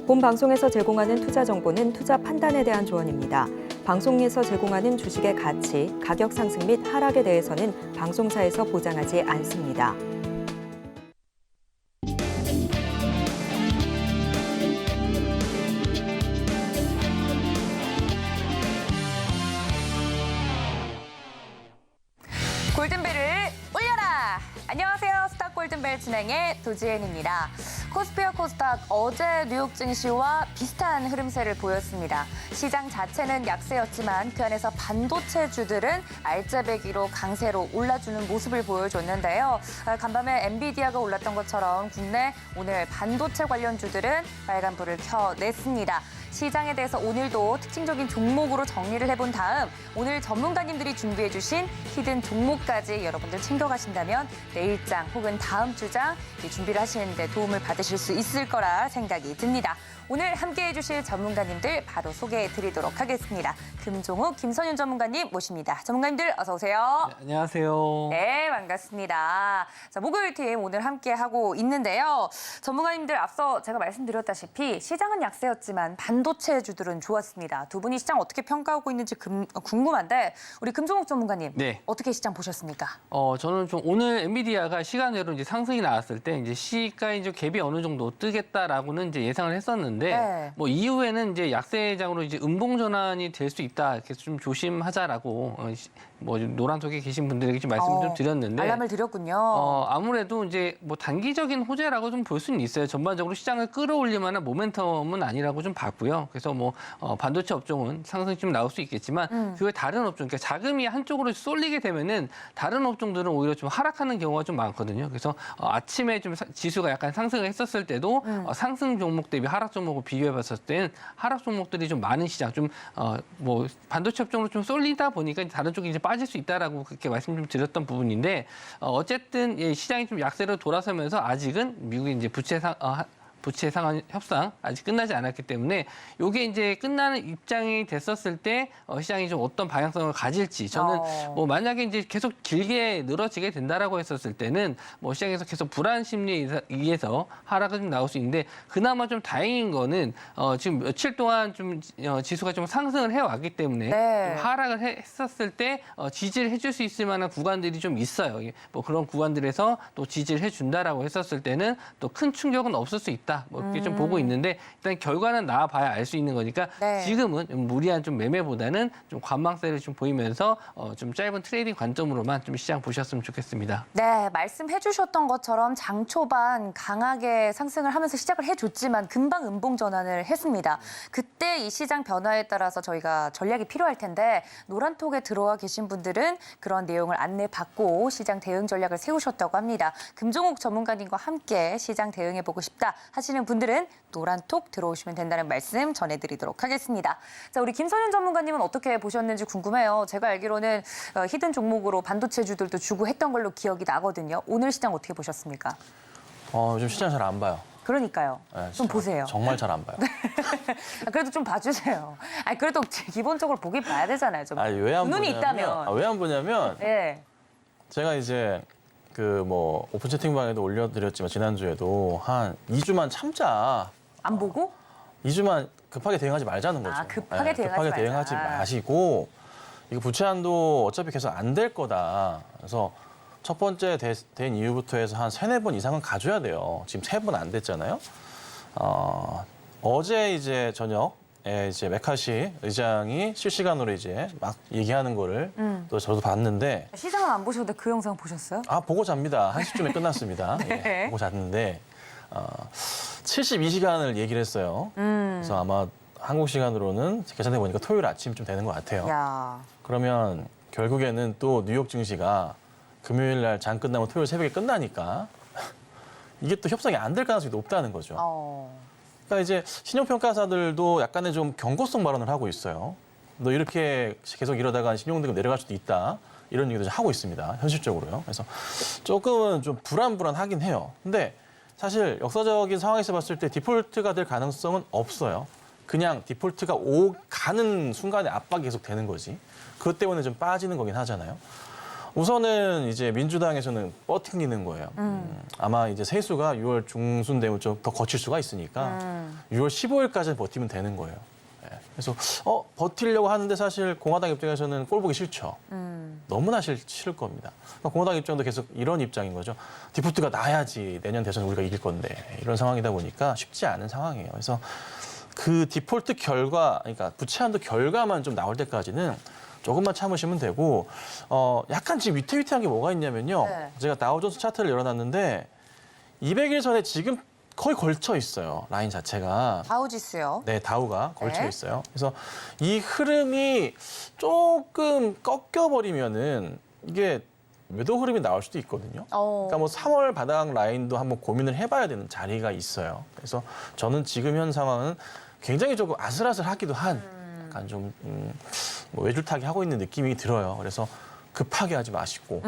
본 방송에서 제공하는 투자 정보는 투자 판단에 대한 조언입니다. 방송에서 제공하는 주식의 가치, 가격 상승 및 하락에 대해서는 방송사에서 보장하지 않습니다. 골든벨을 울려라! 안녕하세요. 스탁 골든벨 진행의 도지엔입니다. 코스피와 코스닥 어제 뉴욕 증시와 비슷한 흐름세를 보였습니다. 시장 자체는 약세였지만 그 안에서 반도체주들은 알짜배기로 강세로 올라주는 모습을 보여줬는데요. 간밤에 엔비디아가 올랐던 것처럼 국내 오늘 반도체 관련주들은 빨간불을 켜냈습니다. 시장에 대해서 오늘도 특징적인 종목으로 정리를 해본 다음 오늘 전문가님들이 준비해주신 히든 종목까지 여러분들 챙겨가신다면 내일장 혹은 다음 주장 준비를 하시는 데 도움을 받으실 수 있을 거라 생각이 듭니다. 오늘 함께해 주실 전문가님들 바로 소개해드리도록 하겠습니다. 금종욱, 김선윤 전문가님 모십니다. 전문가님들 어서 오세요. 네, 안녕하세요. 네, 반갑습니다. 자, 목요일팀 오늘 함께하고 있는데요. 전문가님들 앞서 제가 말씀드렸다시피 시장은 약세였지만 반도체주들은 좋았습니다. 두 분이 시장 어떻게 평가하고 있는지 궁금한데 우리 금종욱 전문가님 네. 어떻게 시장 보셨습니까? 저는 좀 오늘 엔비디아가 시간외로 이제 상승이 나왔을 때 이제 시가의 이제 갭이 어느 정도 뜨겠다라고는 이제 예상을 했었는데 네. 뭐 이후에는 이제 약세장으로 이제 음봉 전환이 될 수 있다. 이렇게 좀 조심하자라고 뭐 노란톡에 계신 분들에게 좀 말씀을 좀 드렸는데 알람을 드렸군요. 아무래도 이제 뭐 단기적인 호재라고 좀 볼 수는 있어요. 전반적으로 시장을 끌어올릴 만한 모멘텀은 아니라고 좀 봤고요. 그래서 뭐 반도체 업종은 상승이 좀 나올 수 있겠지만 그 외 다른 업종, 그러니까 자금이 한쪽으로 쏠리게 되면은 다른 업종들은 오히려 좀 하락하는 경우가 좀 많거든요. 그래서 아침에 좀 지수가 약간 상승을 했었을 때도 상승 종목 대비 하락 종목을 비교해봤을 때는 하락 종목들이 좀 많은 시장, 좀 뭐 반도체 업종으로 좀 쏠리다 보니까 다른 쪽이 이제 빠질 수 있다라고 그렇게 말씀 좀 드렸던 부분인데 어쨌든 예, 시장이 좀 약세로 돌아서면서 아직은 미국의 이제 부채 상환 협상 아직 끝나지 않았기 때문에 이게 이제 끝나는 입장이 됐었을 때 시장이 좀 어떤 방향성을 가질지 저는 뭐 만약에 이제 계속 길게 늘어지게 된다라고 했었을 때는 뭐 시장에서 계속 불안 심리에 의해서 하락이 좀 나올 수 있는데 그나마 좀 다행인 거는 지금 며칠 동안 좀 지수가 좀 상승을 해왔기 때문에 네. 좀 하락을 했었을 때 지지를 해줄 수 있을 만한 구간들이 좀 있어요. 뭐 그런 구간들에서 또 지지를 해준다라고 했었을 때는 또 큰 충격은 없을 수 있다. 뭐 이렇게 좀 보고 있는데 일단 결과는 나와봐야 알 수 있는 거니까 네. 지금은 무리한 좀 매매보다는 좀 관망세를 좀 보이면서 좀 짧은 트레이딩 관점으로만 좀 시장 보셨으면 좋겠습니다. 네, 말씀해 주셨던 것처럼 장 초반 강하게 상승을 하면서 시작을 해줬지만 금방 음봉 전환을 했습니다. 그때 이 시장 변화에 따라서 저희가 전략이 필요할 텐데 노란톡에 들어와 계신 분들은 그런 내용을 안내받고 시장 대응 전략을 세우셨다고 합니다. 금종욱 전문가님과 함께 시장 대응해보고 싶다 하시는 분들은 노란톡 들어오시면 된다는 말씀 전해드리도록 하겠습니다. 자, 우리 김선윤 전문가님은 어떻게 보셨는지 궁금해요. 제가 알기로는 히든 종목으로 반도체주들도 주고 했던 걸로 기억이 나거든요. 오늘 시장 어떻게 보셨습니까? 요즘 시장 잘 안 봐요. 그러니까요. 네, 좀 보세요. 정말 잘 안 봐요. 그래도 좀 봐주세요. 아니, 그래도 기본적으로 보긴 봐야 되잖아요. 좀 왜 안 눈이 있다면. 왜 안 보냐면 네. 제가 이제 그 뭐 오픈 채팅방에도 올려드렸지만 지난주에도 한 2주만 참자. 안 보고? 2주만 급하게 대응하지 말자는 거죠. 급하게 대응하지 대응하지 말자. 마시고 이거 부채 한도 어차피 계속 안 될 거다. 그래서 첫 번째 된 이후부터 해서 한 3-4번 이상은 가져야 돼요. 지금 3번 안 됐잖아요. 어제 이제 저녁에 이제 메카시 의장이 실시간으로 이제 막 얘기하는 거를 또 저도 봤는데 시장은 안 보셨는데 그 영상 보셨어요? 보고 잡니다. 1시쯤에 끝났습니다. 네. 예, 보고 잤는데 72시간을 얘기를 했어요. 그래서 아마 한국 시간으로는 계산해 보니까 토요일 아침쯤 되는 것 같아요. 야. 그러면 결국에는 또 뉴욕 증시가 금요일 날 장 끝나면 토요일 새벽에 끝나니까 이게 또 협상이 안 될 가능성이 높다는 거죠. 그러니까 이제 신용평가사들도 약간의 좀 경고성 발언을 하고 있어요. 너 이렇게 계속 이러다가 신용등급 내려갈 수도 있다. 이런 얘기도 하고 있습니다. 현실적으로요. 그래서 조금은 좀 불안하긴 해요. 근데 사실 역사적인 상황에서 봤을 때 디폴트가 될 가능성은 없어요. 그냥 디폴트가 가는 순간에 압박이 계속 되는 거지. 그것 때문에 좀 빠지는 거긴 하잖아요. 우선은 이제 민주당에서는 버티는 거예요. 아마 이제 세수가 6월 중순 되면 좀 더 거칠 수가 있으니까 6월 15일까지는 버티면 되는 거예요. 예. 그래서 버티려고 하는데 사실 공화당 입장에서는 꼴 보기 싫죠. 너무나 싫을 겁니다. 그러니까 공화당 입장도 계속 이런 입장인 거죠. 디폴트가 나야지 내년 대선 우리가 이길 건데 이런 상황이다 보니까 쉽지 않은 상황이에요. 그래서 그 디폴트 결과, 그러니까 부채 한도 결과만 좀 나올 때까지는 조금만 참으시면 되고 약간 지금 위태위태한 게 뭐가 있냐면요. 네. 제가 다우존스 차트를 열어놨는데 200일선에 지금 거의 걸쳐 있어요. 라인 자체가. 다우지수요. 네, 다우가 걸쳐 네. 있어요. 그래서 이 흐름이 조금 꺾여버리면은 이게 매도 흐름이 나올 수도 있거든요. 그러니까 뭐 3월 바닥 라인도 한번 고민을 해봐야 되는 자리가 있어요. 그래서 저는 지금 현 상황은 굉장히 조금 아슬아슬하기도 한 약간 좀 뭐 외줄타기 하고 있는 느낌이 들어요. 그래서 급하게 하지 마시고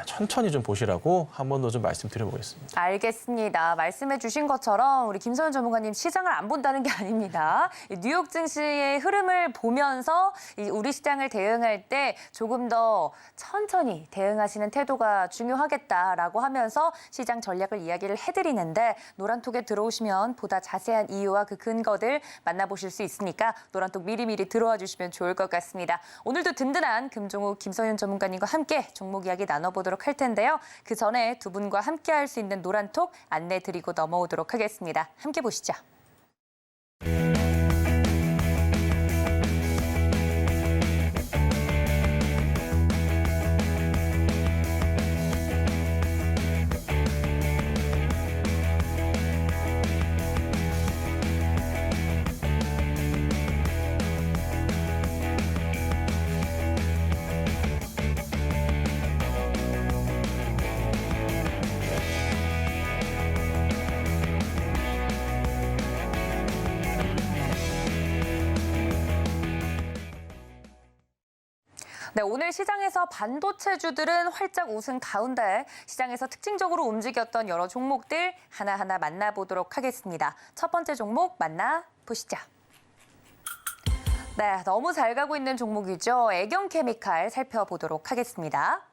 천천히 좀 보시라고 한 번 더 좀 말씀드려보겠습니다. 알겠습니다. 말씀해 주신 것처럼 우리 김소연 전문가님 시장을 안 본다는 게 아닙니다. 이 뉴욕 증시의 흐름을 보면서 우리 시장을 대응할 때 조금 더 천천히 대응하시는 태도가 중요하겠다라고 하면서 시장 전략을 이야기를 해드리는데 노란톡에 들어오시면 보다 자세한 이유와 그 근거들 만나보실 수 있으니까 노란톡 미리미리 들어와 주시면 좋을 것 같습니다. 오늘도 든든한 금종욱 김소연 전문가님과 함께 종목 이야기 나눠보도록 할 텐데요. 그 전에 두 분과 함께 할 수 있는 노란톡 안내드리고 넘어오도록 하겠습니다. 함께 보시죠. 네, 오늘 시장에서 반도체주들은 활짝 웃은 가운데 시장에서 특징적으로 움직였던 여러 종목들 하나하나 만나보도록 하겠습니다. 첫 번째 종목 만나보시죠. 네, 너무 잘 가고 있는 종목이죠. 애경케미칼 살펴보도록 하겠습니다.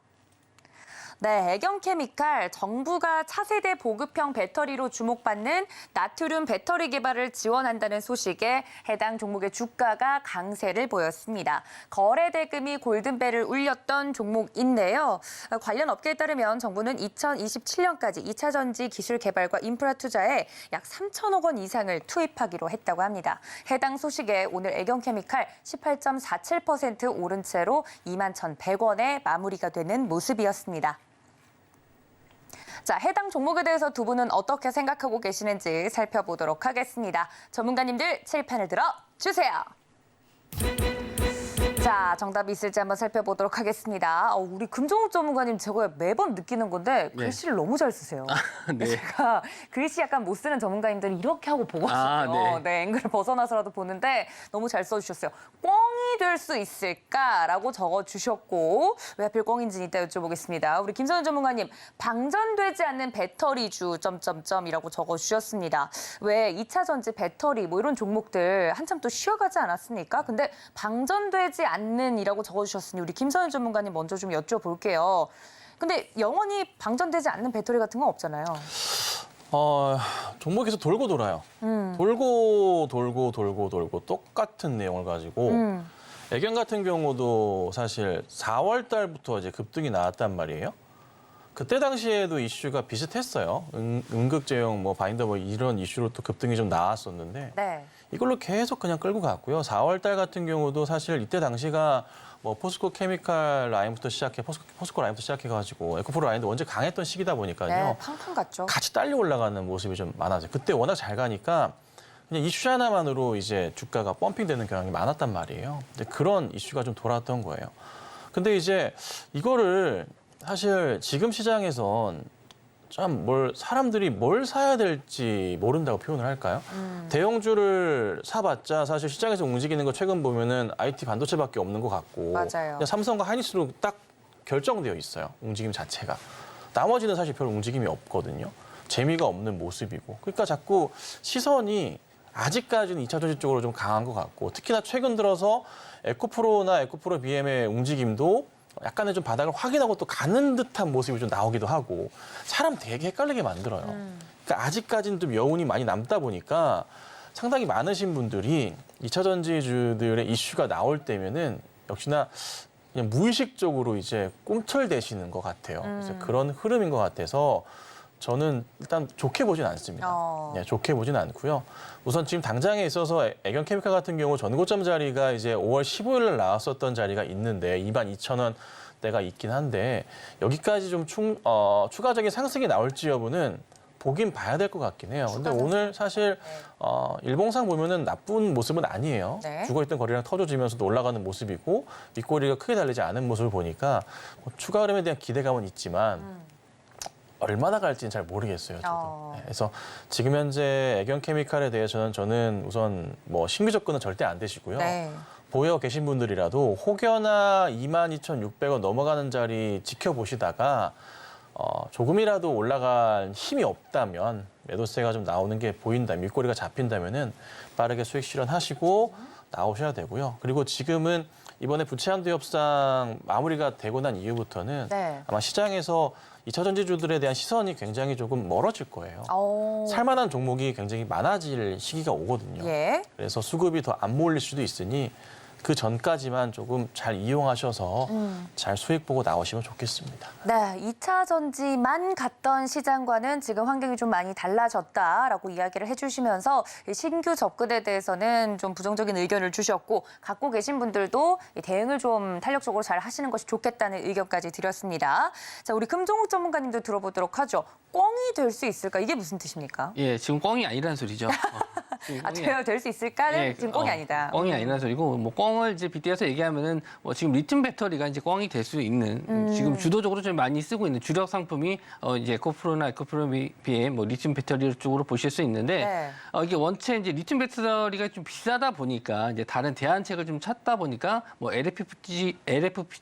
네, 애경케미칼 정부가 차세대 보급형 배터리로 주목받는 나트륨 배터리 개발을 지원한다는 소식에 해당 종목의 주가가 강세를 보였습니다. 거래 대금이 골든벨을 울렸던 종목인데요. 관련 업계에 따르면 정부는 2027년까지 2차 전지 기술 개발과 인프라 투자에 약 3천억 원 이상을 투입하기로 했다고 합니다. 해당 소식에 오늘 애경케미칼 18.47% 오른 채로 21,100원에 마무리가 되는 모습이었습니다. 자, 해당 종목에 대해서 두 분은 어떻게 생각하고 계시는지 살펴보도록 하겠습니다. 전문가님들 칠판을 들어 주세요. 자, 정답이 있을지 한번 살펴보도록 하겠습니다. 우리 금종욱 전문가님 제가 매번 느끼는 건데 글씨를 너무 잘 쓰세요. 네. 제가 글씨 약간 못 쓰는 전문가님들은 이렇게 하고 보거든요. 네, 앵글을 벗어나서라도 보는데 너무 잘 써주셨어요. 꽝이 될 수 있을까라고 적어주셨고 왜 하필 꽝인지는 이따 여쭤보겠습니다. 우리 김선현 전문가님, 방전되지 않는 배터리주 점점점이라고 적어주셨습니다. 왜 2차 전지 배터리 뭐 이런 종목들 한참 또 쉬어가지 않았습니까? 근데 방전되지 않는이라고 적어주셨으니 우리 김선현 전문가님 먼저 좀 여쭤볼게요. 근데 영원히 방전되지 않는 배터리 같은 건 없잖아요. 종목에서 돌고 돌아요. 돌고 똑같은 내용을 가지고 애경 같은 경우도 사실 4월 달부터 이제 급등이 나왔단 말이에요. 그때 당시에도 이슈가 비슷했어요. 음극제형 뭐 바인더 뭐 이런 이슈로 또 급등이 좀 나왔었는데 네. 이걸로 계속 그냥 끌고 갔고요. 4월 달 같은 경우도 사실 이때 당시가 뭐 포스코 케미칼 라인부터 시작해 포스코 라인부터 시작해가지고 에코프로 라인도 원체 강했던 시기다 보니까요. 네, 팡팡 갔죠. 같이 딸려 올라가는 모습이 좀 많아져요. 그때 워낙 잘 가니까 그냥 이슈 하나만으로 이제 주가가 펌핑되는 경향이 많았단 말이에요. 근데 그런 이슈가 좀 돌아왔던 거예요. 근데 이제 이거를 사실 지금 시장에선 참 사람들이 뭘 사야 될지 모른다고 표현을 할까요? 대형주를 사봤자 사실 시장에서 움직이는 거 최근 보면은 IT 반도체밖에 없는 것 같고 맞아요. 그냥 삼성과 하이닉스로 딱 결정되어 있어요. 움직임 자체가. 나머지는 사실 별 움직임이 없거든요. 재미가 없는 모습이고. 그러니까 자꾸 시선이 아직까지는 2차 전지 쪽으로 좀 강한 것 같고 특히나 최근 들어서 에코프로나 에코프로 BM의 움직임도 약간의 좀 바닥을 확인하고 또 가는 듯한 모습이 좀 나오기도 하고 사람 되게 헷갈리게 만들어요. 그러니까 아직까지는 좀 여운이 많이 남다 보니까 상당히 많으신 분들이 2차 전지주들의 이슈가 나올 때면은 역시나 그냥 무의식적으로 이제 꿈틀대시는 것 같아요. 그래서 그런 흐름인 것 같아서 저는 일단 좋게 보진 않습니다. 네, 좋게 보진 않고요. 우선 지금 당장에 있어서 애경케미칼 같은 경우 전고점 자리가 이제 5월 15일 날 나왔었던 자리가 있는데 22,000원대가 있긴 한데 여기까지 좀 추가적인 상승이 나올지 여부는 보긴 봐야 될 것 같긴 해요. 근데 오늘 사실 일봉상 보면은 나쁜 모습은 아니에요. 네. 죽어있던 거래량 터져지면서도 올라가는 모습이고 윗꼬리가 크게 달리지 않은 모습을 보니까 뭐 추가 흐름에 대한 기대감은 있지만 얼마나 갈지는 잘 모르겠어요. 저도. 네, 그래서 지금 현재 애경케미칼에 대해서는 저는 우선 뭐 신규 접근은 절대 안 되시고요. 네. 보유하고 계신 분들이라도 혹여나 22,600원 넘어가는 자리 지켜보시다가 조금이라도 올라갈 힘이 없다면 매도세가 좀 나오는 게 보인다, 밑꼬리가 잡힌다면은 빠르게 수익 실현하시고 나오셔야 되고요. 그리고 지금은 이번에 부채 한도 협상 마무리가 되고 난 이후부터는 네. 아마 시장에서 2차 전지주들에 대한 시선이 굉장히 조금 멀어질 거예요. 살만한 종목이 굉장히 많아질 시기가 오거든요. 예. 그래서 수급이 더 안 몰릴 수도 있으니 그 전까지만 조금 잘 이용하셔서 잘 수익 보고 나오시면 좋겠습니다. 네, 2차 전지만 갔던 시장과는 지금 환경이 좀 많이 달라졌다라고 이야기를 해주시면서 신규 접근에 대해서는 좀 부정적인 의견을 주셨고 갖고 계신 분들도 대응을 좀 탄력적으로 잘 하시는 것이 좋겠다는 의견까지 드렸습니다. 자, 우리 금종욱 전문가님도 들어보도록 하죠. 꽝이 될 수 있을까? 이게 무슨 뜻입니까? 예, 지금 꽝이 아니라는 소리죠. 지금 아, 꽝이 될 수 있을까는 예, 지금 꽝이 아니다. 꽝이 아니라는 소리고, 뭐 꽝을 이제 빗대서 얘기하면은 뭐 지금 리튬 배터리가 이제 꽝이 될 수 있는 지금 주도적으로 좀 많이 쓰고 있는 주력 상품이 이제 에코프로나 에코프로비의 뭐 리튬 배터리 쪽으로 보실 수 있는데 네. 이게 원체 이제 리튬 배터리가 좀 비싸다 보니까 이제 다른 대안책을 좀 찾다 보니까 뭐 LFP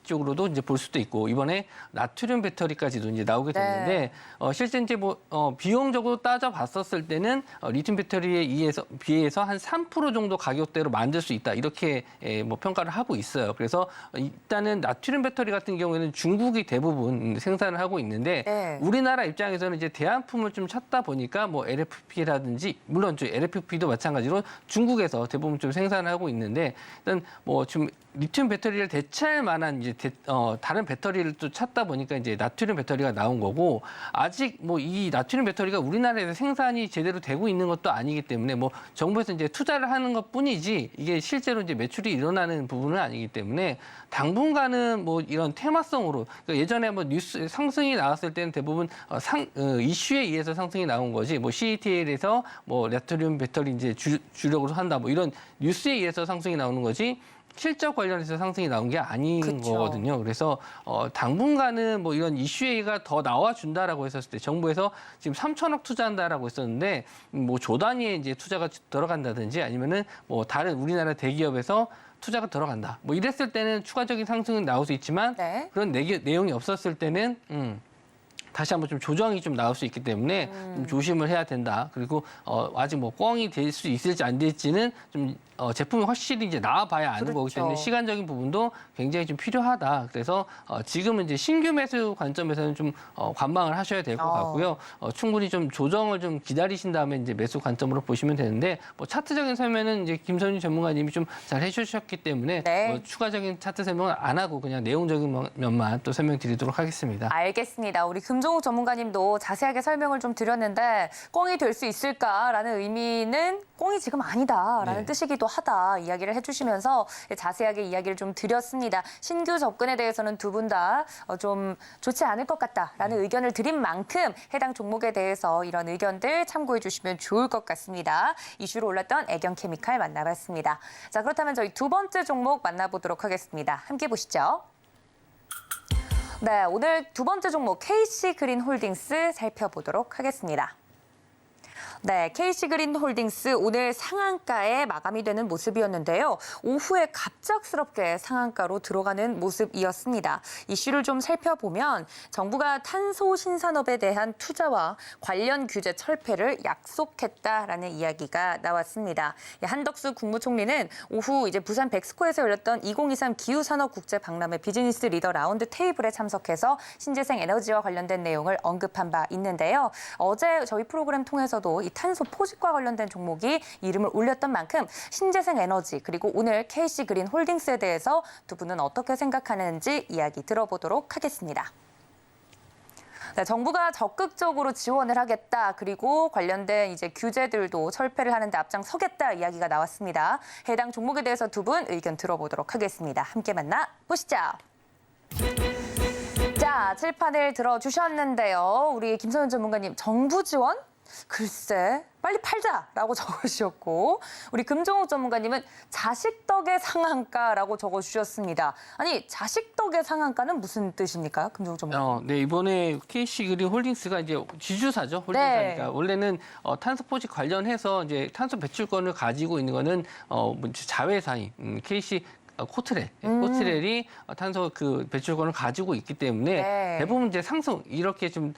쪽으로도 이제 볼 수도 있고 이번에 나트륨 배터리까지도 이제 나오게 됐는데 실제 이제 뭐 비용적으로 따져봤었을 때는 리튬 배터리에 비해서 한 3% 정도 가격대로 만들 수 있다 이렇게 뭐 평가를 하고 있어요. 그래서 일단은 나트륨 배터리 같은 경우에는 중국이 대부분 생산을 하고 있는데 네. 우리나라 입장에서는 이제 대안품을 좀 찾다 보니까 뭐 LFP라든지 물론 LFP도 마찬가지로 중국에서 대부분 좀 생산을 하고 있는데 일단 뭐 좀 리튬 배터리를 대체할 만한 이제 다른 배터리를 또 찾다 보니까 이제 나트륨 배터리가 나온 거고 아직 뭐 이 나트륨 배터리가 우리나라에서 생산이 제대로 되고 있는 것도 아니기 때문에 뭐 정부에서 이제 투자를 하는 것뿐이지 이게 실제로 이제 매출이 일어나는 부분은 아니기 때문에 당분간은 뭐 이런 테마성으로 그러니까 예전에 뭐 뉴스 상승이 나왔을 때는 대부분 이슈에 의해서 상승이 나온 거지 뭐 CATL에서 뭐 나트륨 배터리 이제 주력으로 한다 뭐 이런 뉴스에 의해서 상승이 나오는 거지. 실적 관련해서 상승이 나온 게 아닌 그쵸. 거거든요. 그래서 당분간은 뭐 이런 이슈가 더 나와준다라고 했었을 때 정부에서 지금 3천억 투자한다라고 했었는데 뭐 조 단위의 이제 투자가 들어간다든지 아니면은 뭐 다른 우리나라 대기업에서 투자가 들어간다. 뭐 이랬을 때는 추가적인 상승은 나올 수 있지만 네. 그런 내용이 없었을 때는 다시 한번 좀 조정이 좀 나올 수 있기 때문에 좀 조심을 해야 된다. 그리고 아직 뭐 꽝이 될 수 있을지 안 될지는 좀 제품이 확실히 이제 나와봐야 아는 거기 때문에 그렇죠. 시간적인 부분도 굉장히 좀 필요하다. 그래서 지금은 이제 신규 매수 관점에서는 좀 관망을 하셔야 될 것 같고요. 충분히 좀 조정을 좀 기다리신 다음에 이제 매수 관점으로 보시면 되는데 뭐 차트적인 설명은 이제 김선희 전문가님이 좀 잘 해주셨기 때문에 네. 뭐 추가적인 차트 설명을 안 하고 그냥 내용적인 면만 또 설명드리도록 하겠습니다. 알겠습니다. 우리 금종욱 전문가님도 자세하게 설명을 좀 드렸는데 꽝이 될 수 있을까라는 의미는 꽝이 지금 아니다라는 네. 뜻이기도 하다 이야기를 해주시면서 자세하게 이야기를 좀 드렸습니다. 신규 접근에 대해서는 두 분 다 좀 좋지 않을 것 같다라는 의견을 드린 만큼 해당 종목에 대해서 이런 의견들 참고해 주시면 좋을 것 같습니다. 이슈로 올랐던 애경케미칼 만나봤습니다. 자, 그렇다면 저희 두 번째 종목 만나보도록 하겠습니다. 함께 보시죠. 네, 오늘 두 번째 종목 KC그린홀딩스 살펴보도록 하겠습니다. 네, KC그린홀딩스 오늘 상한가에 마감이 되는 모습이었는데요. 오후에 갑작스럽게 상한가로 들어가는 모습이었습니다. 이슈를 좀 살펴보면 정부가 탄소 신산업에 대한 투자와 관련 규제 철폐를 약속했다라는 이야기가 나왔습니다. 한덕수 국무총리는 오후 이제 부산 백스코에서 열렸던 2023 기후산업 국제 박람회 비즈니스 리더 라운드 테이블에 참석해서 신재생 에너지와 관련된 내용을 언급한 바 있는데요. 어제 저희 프로그램 통해서도 이 탄소 포집과 관련된 종목이 이름을 올렸던 만큼 신재생 에너지 그리고 오늘 KC그린홀딩스에 대해서 두 분은 어떻게 생각하는지 이야기 들어보도록 하겠습니다. 네, 정부가 적극적으로 지원을 하겠다. 그리고 관련된 이제 규제들도 철폐를 하는 데 앞장서겠다 이야기가 나왔습니다. 해당 종목에 대해서 두 분 의견 들어보도록 하겠습니다. 함께 만나 보시죠. 자, 칠판을 들어주셨는데요. 우리 김선현 전문가님, 정부 지원? 글쎄, 빨리 팔자라고 적어주셨고 우리 금종욱 전문가님은 자식 덕의 상한가라고 적어주셨습니다. 아니, 자식 덕의 상한가는 무슨 뜻입니까? 금종욱 전문가님. 네, 이번에 KC그린홀딩스가 이제 지주사죠. 홀딩사니까. 네. 원래는 탄소 포집 관련해서 이제 탄소 배출권을 가지고 있는 거는 자회사인 KC 코트렐이 탄소 그 배출권을 가지고 있기 때문에 네. 대부분 이제 상승 이렇게 좀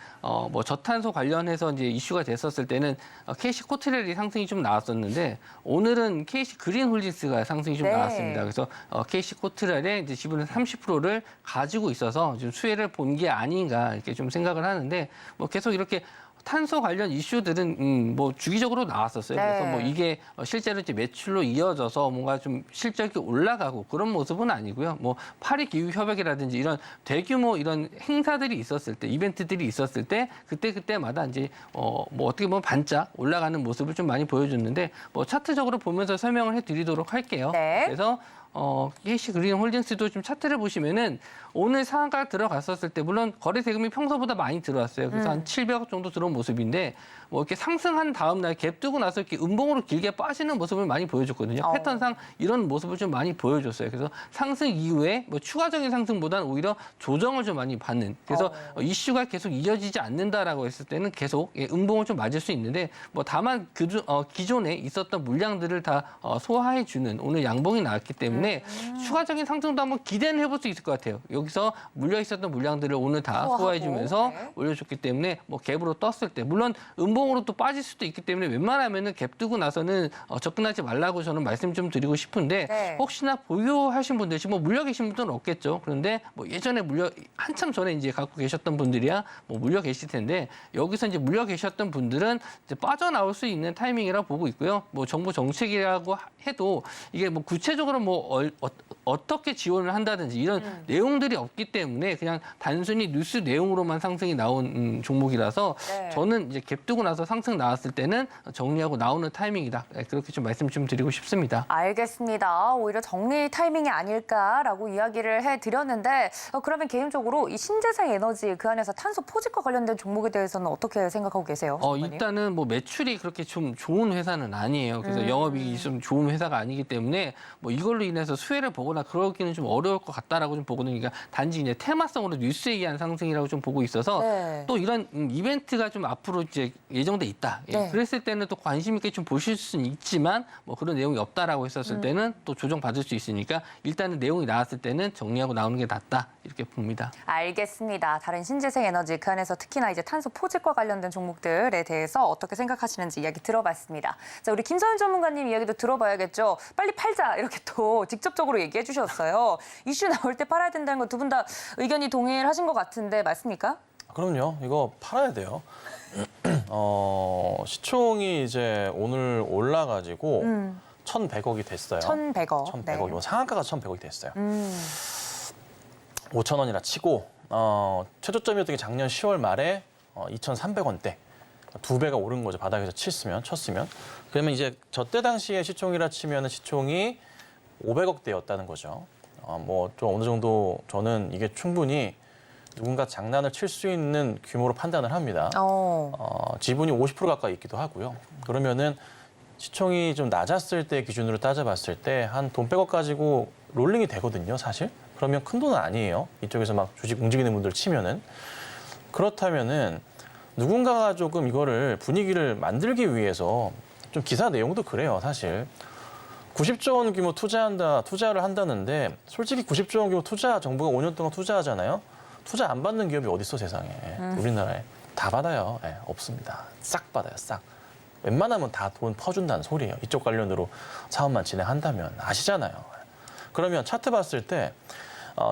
저탄소 관련해서 이제 이슈가 됐었을 때는 KC 코트렐이 상승이 좀 나왔었는데 오늘은 KC 그린홀딩스가 상승이 좀 네. 나왔습니다. 그래서 KC 코트렐의 이제 지분의 30%를 가지고 있어서 좀 수혜를 본 게 아닌가 이렇게 좀 생각을 하는데 계속 이렇게 탄소 관련 이슈들은 뭐 주기적으로 나왔었어요. 네. 그래서 뭐 이게 실제로 이제 매출로 이어져서 뭔가 좀 실적이 올라가고 그런 모습은 아니고요. 뭐 파리 기후 협약이라든지 이런 대규모 이런 행사들이 있었을 때, 이벤트들이 있었을 때 그때마다 이제 뭐 어떻게 보면 반짝 올라가는 모습을 좀 많이 보여줬는데 뭐 차트적으로 보면서 설명을 해드리도록 할게요. 네. 그래서 KC그린홀딩스도 좀 차트를 보시면은 오늘 상한가 들어갔었을 때 물론 거래 대금이 평소보다 많이 들어왔어요. 그래서 한 700억 정도 들어온 모습인데 뭐 이렇게 상승한 다음 날 갭 두고 나서 이렇게 음봉으로 길게 빠지는 모습을 많이 보여줬거든요. 패턴상 이런 모습을 좀 많이 보여줬어요. 그래서 상승 이후에 뭐 추가적인 상승보다는 오히려 조정을 좀 많이 받는. 그래서 이슈가 계속 이어지지 않는다라고 했을 때는 계속 음봉을 좀 맞을 수 있는데 뭐 다만 기존에 있었던 물량들을 다 소화해주는 오늘 양봉이 나왔기 때문에 추가적인 상승도 한번 기대는 해볼 수 있을 것 같아요. 여기서 물려 있었던 물량들을 오늘 다 소화하고, 소화해주면서 네. 올려줬기 때문에 뭐 갭으로 떴을 때 물론 음봉으로 또 빠질 수도 있기 때문에 웬만하면은 갭 뜨고 나서는 접근하지 말라고 저는 말씀 좀 드리고 싶은데 네. 혹시나 보유하신 분들 지금 뭐 물려 계신 분들은 없겠죠. 그런데 뭐 예전에 한참 전에 이제 갖고 계셨던 분들이야 뭐 물려 계실 텐데 여기서 이제 물려 계셨던 분들은 이제 빠져나올 수 있는 타이밍이라고 보고 있고요. 뭐 정부 정책이라고 해도 이게 뭐 구체적으로 뭐 어떻게 지원을 한다든지 이런 내용들이 없기 때문에 그냥 단순히 뉴스 내용으로만 상승이 나온 종목이라서 네. 저는 이제 갭 두고 나서 상승 나왔을 때는 정리하고 나오는 타이밍이다. 그렇게 좀 말씀 좀 드리고 싶습니다. 알겠습니다. 오히려 정리 타이밍이 아닐까라고 이야기를 해드렸는데 그러면 개인적으로 이 신재생 에너지 그 안에서 탄소 포집과 관련된 종목에 대해서는 어떻게 생각하고 계세요? 선생님? 일단은 뭐 매출이 그렇게 좀 좋은 회사는 아니에요. 그래서 영업이익이 좀 좋은 회사가 아니기 때문에 뭐 이걸로 인해서 수혜를 보거나 그러기는 좀 어려울 것 같다라고 좀 보거든요. 그러니까 단지 이제 테마성으로 뉴스에 의한 상승이라고 좀 보고 있어서 네. 또 이런 이벤트가 좀 앞으로 이제 예정돼 있다. 네. 그랬을 때는 또 관심 있게 좀 보실 수는 있지만 뭐 그런 내용이 없다라고 했었을 때는 또 조정 받을 수 있으니까 일단은 내용이 나왔을 때는 정리하고 나오는 게 낫다 이렇게 봅니다. 알겠습니다. 다른 신재생 에너지 그 안에서 특히나 이제 탄소 포집과 관련된 종목들에 대해서 어떻게 생각하시는지 이야기 들어봤습니다. 자, 우리 김선현 전문가님 이야기도 들어봐야겠죠. 빨리 팔자 이렇게 또 직접적으로 얘기해 주셨어요. 이슈 나올 때 팔아야 된다는 거 두 분 다 의견이 동일하신 것 같은데 맞습니까? 그럼요. 이거 팔아야 돼요. 시총이 이제 오늘 올라가지고 1,100억이 됐어요. 1,100억. 1,100억이. 네. 상한가가 1,100억이 됐어요. 5,000원이나 치고 최저점이었던 게 작년 10월 말에 2,300원대. 2배가 오른 거죠. 바닥에서 쳤으면. 그러면 이제 저때 당시에 시총이라 치면 시총이 500억대였다는 거죠. 뭐 좀 어느 정도 저는 이게 충분히 누군가 장난을 칠 수 있는 규모로 판단을 합니다. 지분이 50% 가까이 있기도 하고요. 그러면은 시총이 좀 낮았을 때 기준으로 따져봤을 때 한 돈 100억 가지고 롤링이 되거든요, 사실. 그러면 큰 돈은 아니에요. 이쪽에서 막 주식 움직이는 분들 치면은. 그렇다면은 누군가가 조금 이거를 분위기를 만들기 위해서 좀 기사 내용도 그래요, 사실. 90조 원 규모 투자를 한다는데 솔직히 90조 원 규모 투자 정부가 5년 동안 투자하잖아요. 투자 안 받는 기업이 어디 있어 세상에. 우리나라에 다 받아요. 없습니다. 싹 받아요, 싹. 웬만하면 다 돈 퍼준다는 소리예요. 이쪽 관련으로 사업만 진행한다면 아시잖아요. 그러면 차트 봤을 때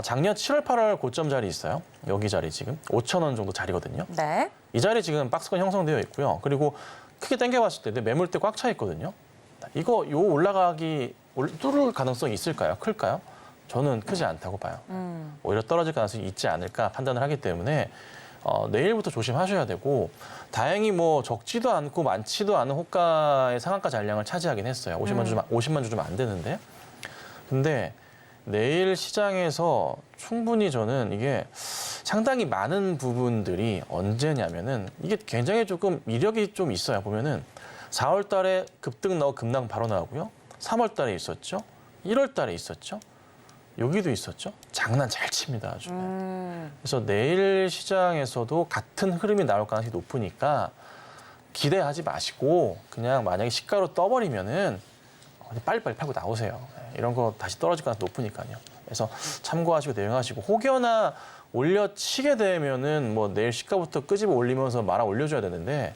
작년 7월, 8월 고점 자리 있어요. 여기 자리 지금 5천 원 정도 자리거든요. 네. 이 자리 지금 박스권 형성되어 있고요. 그리고 크게 당겨봤을 때 매물대 꽉 차 있거든요. 이거 올라가기 뚫을 가능성이 있을까요? 클까요? 저는 크지 않다고 봐요. 오히려 떨어질 가능성이 있지 않을까 판단을 하기 때문에 내일부터 조심하셔야 되고 다행히 뭐 적지도 않고 많지도 않은 호가의 상한가 잔량을 차지하긴 했어요. 50만 주 좀 안 되는데. 근데 내일 시장에서 충분히 저는 이게 상당히 많은 부분들이 언제냐면은 이게 굉장히 조금 이력이 좀 있어요. 보면은 4월 달에 급등 바로 나오고요. 3월 달에 있었죠. 1월 달에 있었죠. 여기도 있었죠. 장난 잘 칩니다. 아주. 그래서 내일 시장에서도 같은 흐름이 나올 가능성이 높으니까 기대하지 마시고 그냥 만약에 시가로 떠버리면은 빨리빨리 팔고 나오세요. 이런 거 다시 떨어질 가능성이 높으니까요. 그래서 참고하시고 대응하시고 혹여나 올려치게 되면은 뭐 내일 시가부터 끄집어 올리면서 말아 올려줘야 되는데